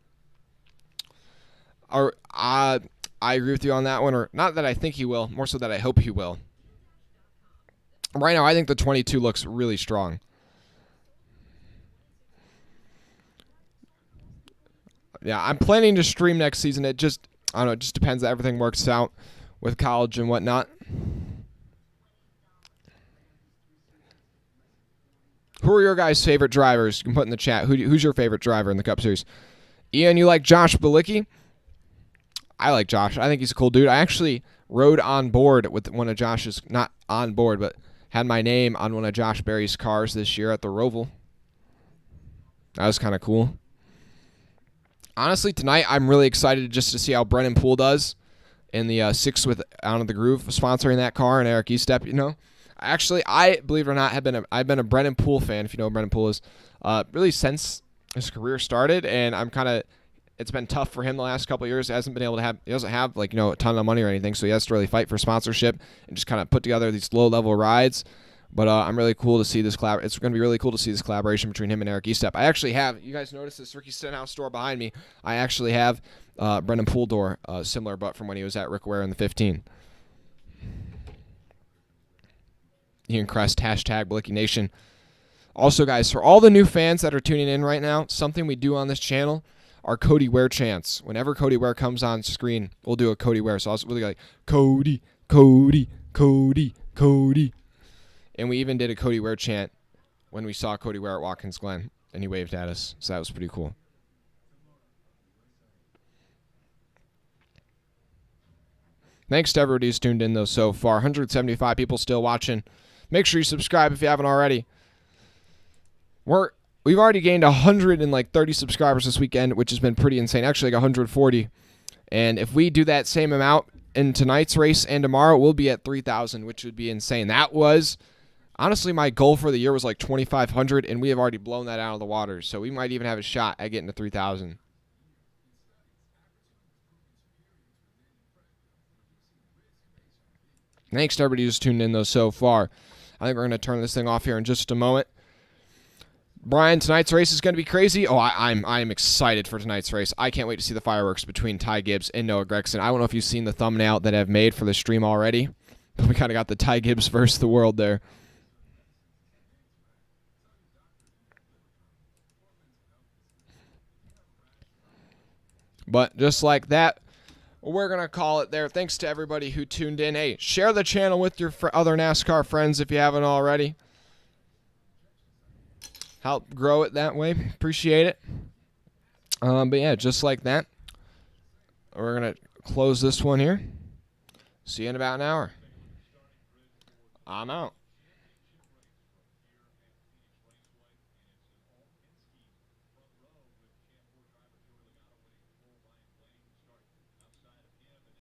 Or I agree with you on that one. Or not that I think he will, more so that I hope he will. Right now, I think the 22 looks really strong. Yeah, I'm planning to stream next season. I don't know, it just depends that everything works out with college and whatnot. Who are your guys' favorite drivers? You can put in the chat. Who's your favorite driver in the Cup Series? Ian, you like Josh Bilicki? I like Josh. I think he's a cool dude. I actually rode on board with one of Josh's, not on board, but had my name on one of Josh Berry's cars this year at the Roval. That was kind of cool. Honestly, tonight I'm really excited just to see how Brennan Poole does in the 6 with Out of the Groove, sponsoring that car, and Eric Estep, you know. Actually, I, believe it or not, I've been a Brennan Poole fan, if you know who Brennan Poole is, really since his career started, and it's been tough for him the last couple of years. He doesn't have like, a ton of money or anything, so he has to really fight for sponsorship and just kind of put together these low-level rides. But I'm really cool to see this It's going to be really cool to see this collaboration between him and Eric Estep. I actually have, you guys notice this Ricky Stenhouse door behind me? I actually have Brendan Poole door, similar, but from when he was at Rick Ware in the 15. Ian Crest, hashtag Blicky Nation. Also, guys, for all the new fans that are tuning in right now, something we do on this channel are Cody Ware chants. Whenever Cody Ware comes on screen, we'll do a Cody Ware. So I was really like, Cody, Cody, Cody, Cody. And we even did a Cody Ware chant when we saw Cody Ware at Watkins Glen, and he waved at us. So that was pretty cool. Thanks to everybody who's tuned in, though, so far. 175 people still watching. Make sure you subscribe if you haven't already. We've already gained 130 subscribers this weekend, which has been pretty insane. Actually, like 140. And if we do that same amount in tonight's race and tomorrow, we'll be at 3,000, which would be insane. That was, honestly, my goal for the year was like 2,500, and we have already blown that out of the water. So we might even have a shot at getting to 3,000. Thanks to everybody who's tuned in, though, so far. I think we're going to turn this thing off here in just a moment. Brian, tonight's race is going to be crazy. Oh, I'm excited for tonight's race. I can't wait to see the fireworks between Ty Gibbs and Noah Gragson. I don't know if you've seen the thumbnail that I've made for the stream already, but we kind of got the Ty Gibbs versus the world there. But just like that, we're going to call it there. Thanks to everybody who tuned in. Hey, share the channel with your other NASCAR friends if you haven't already. Help grow it that way. Appreciate it. But yeah, just like that, we're going to close this one here. See you in about an hour. I'm out.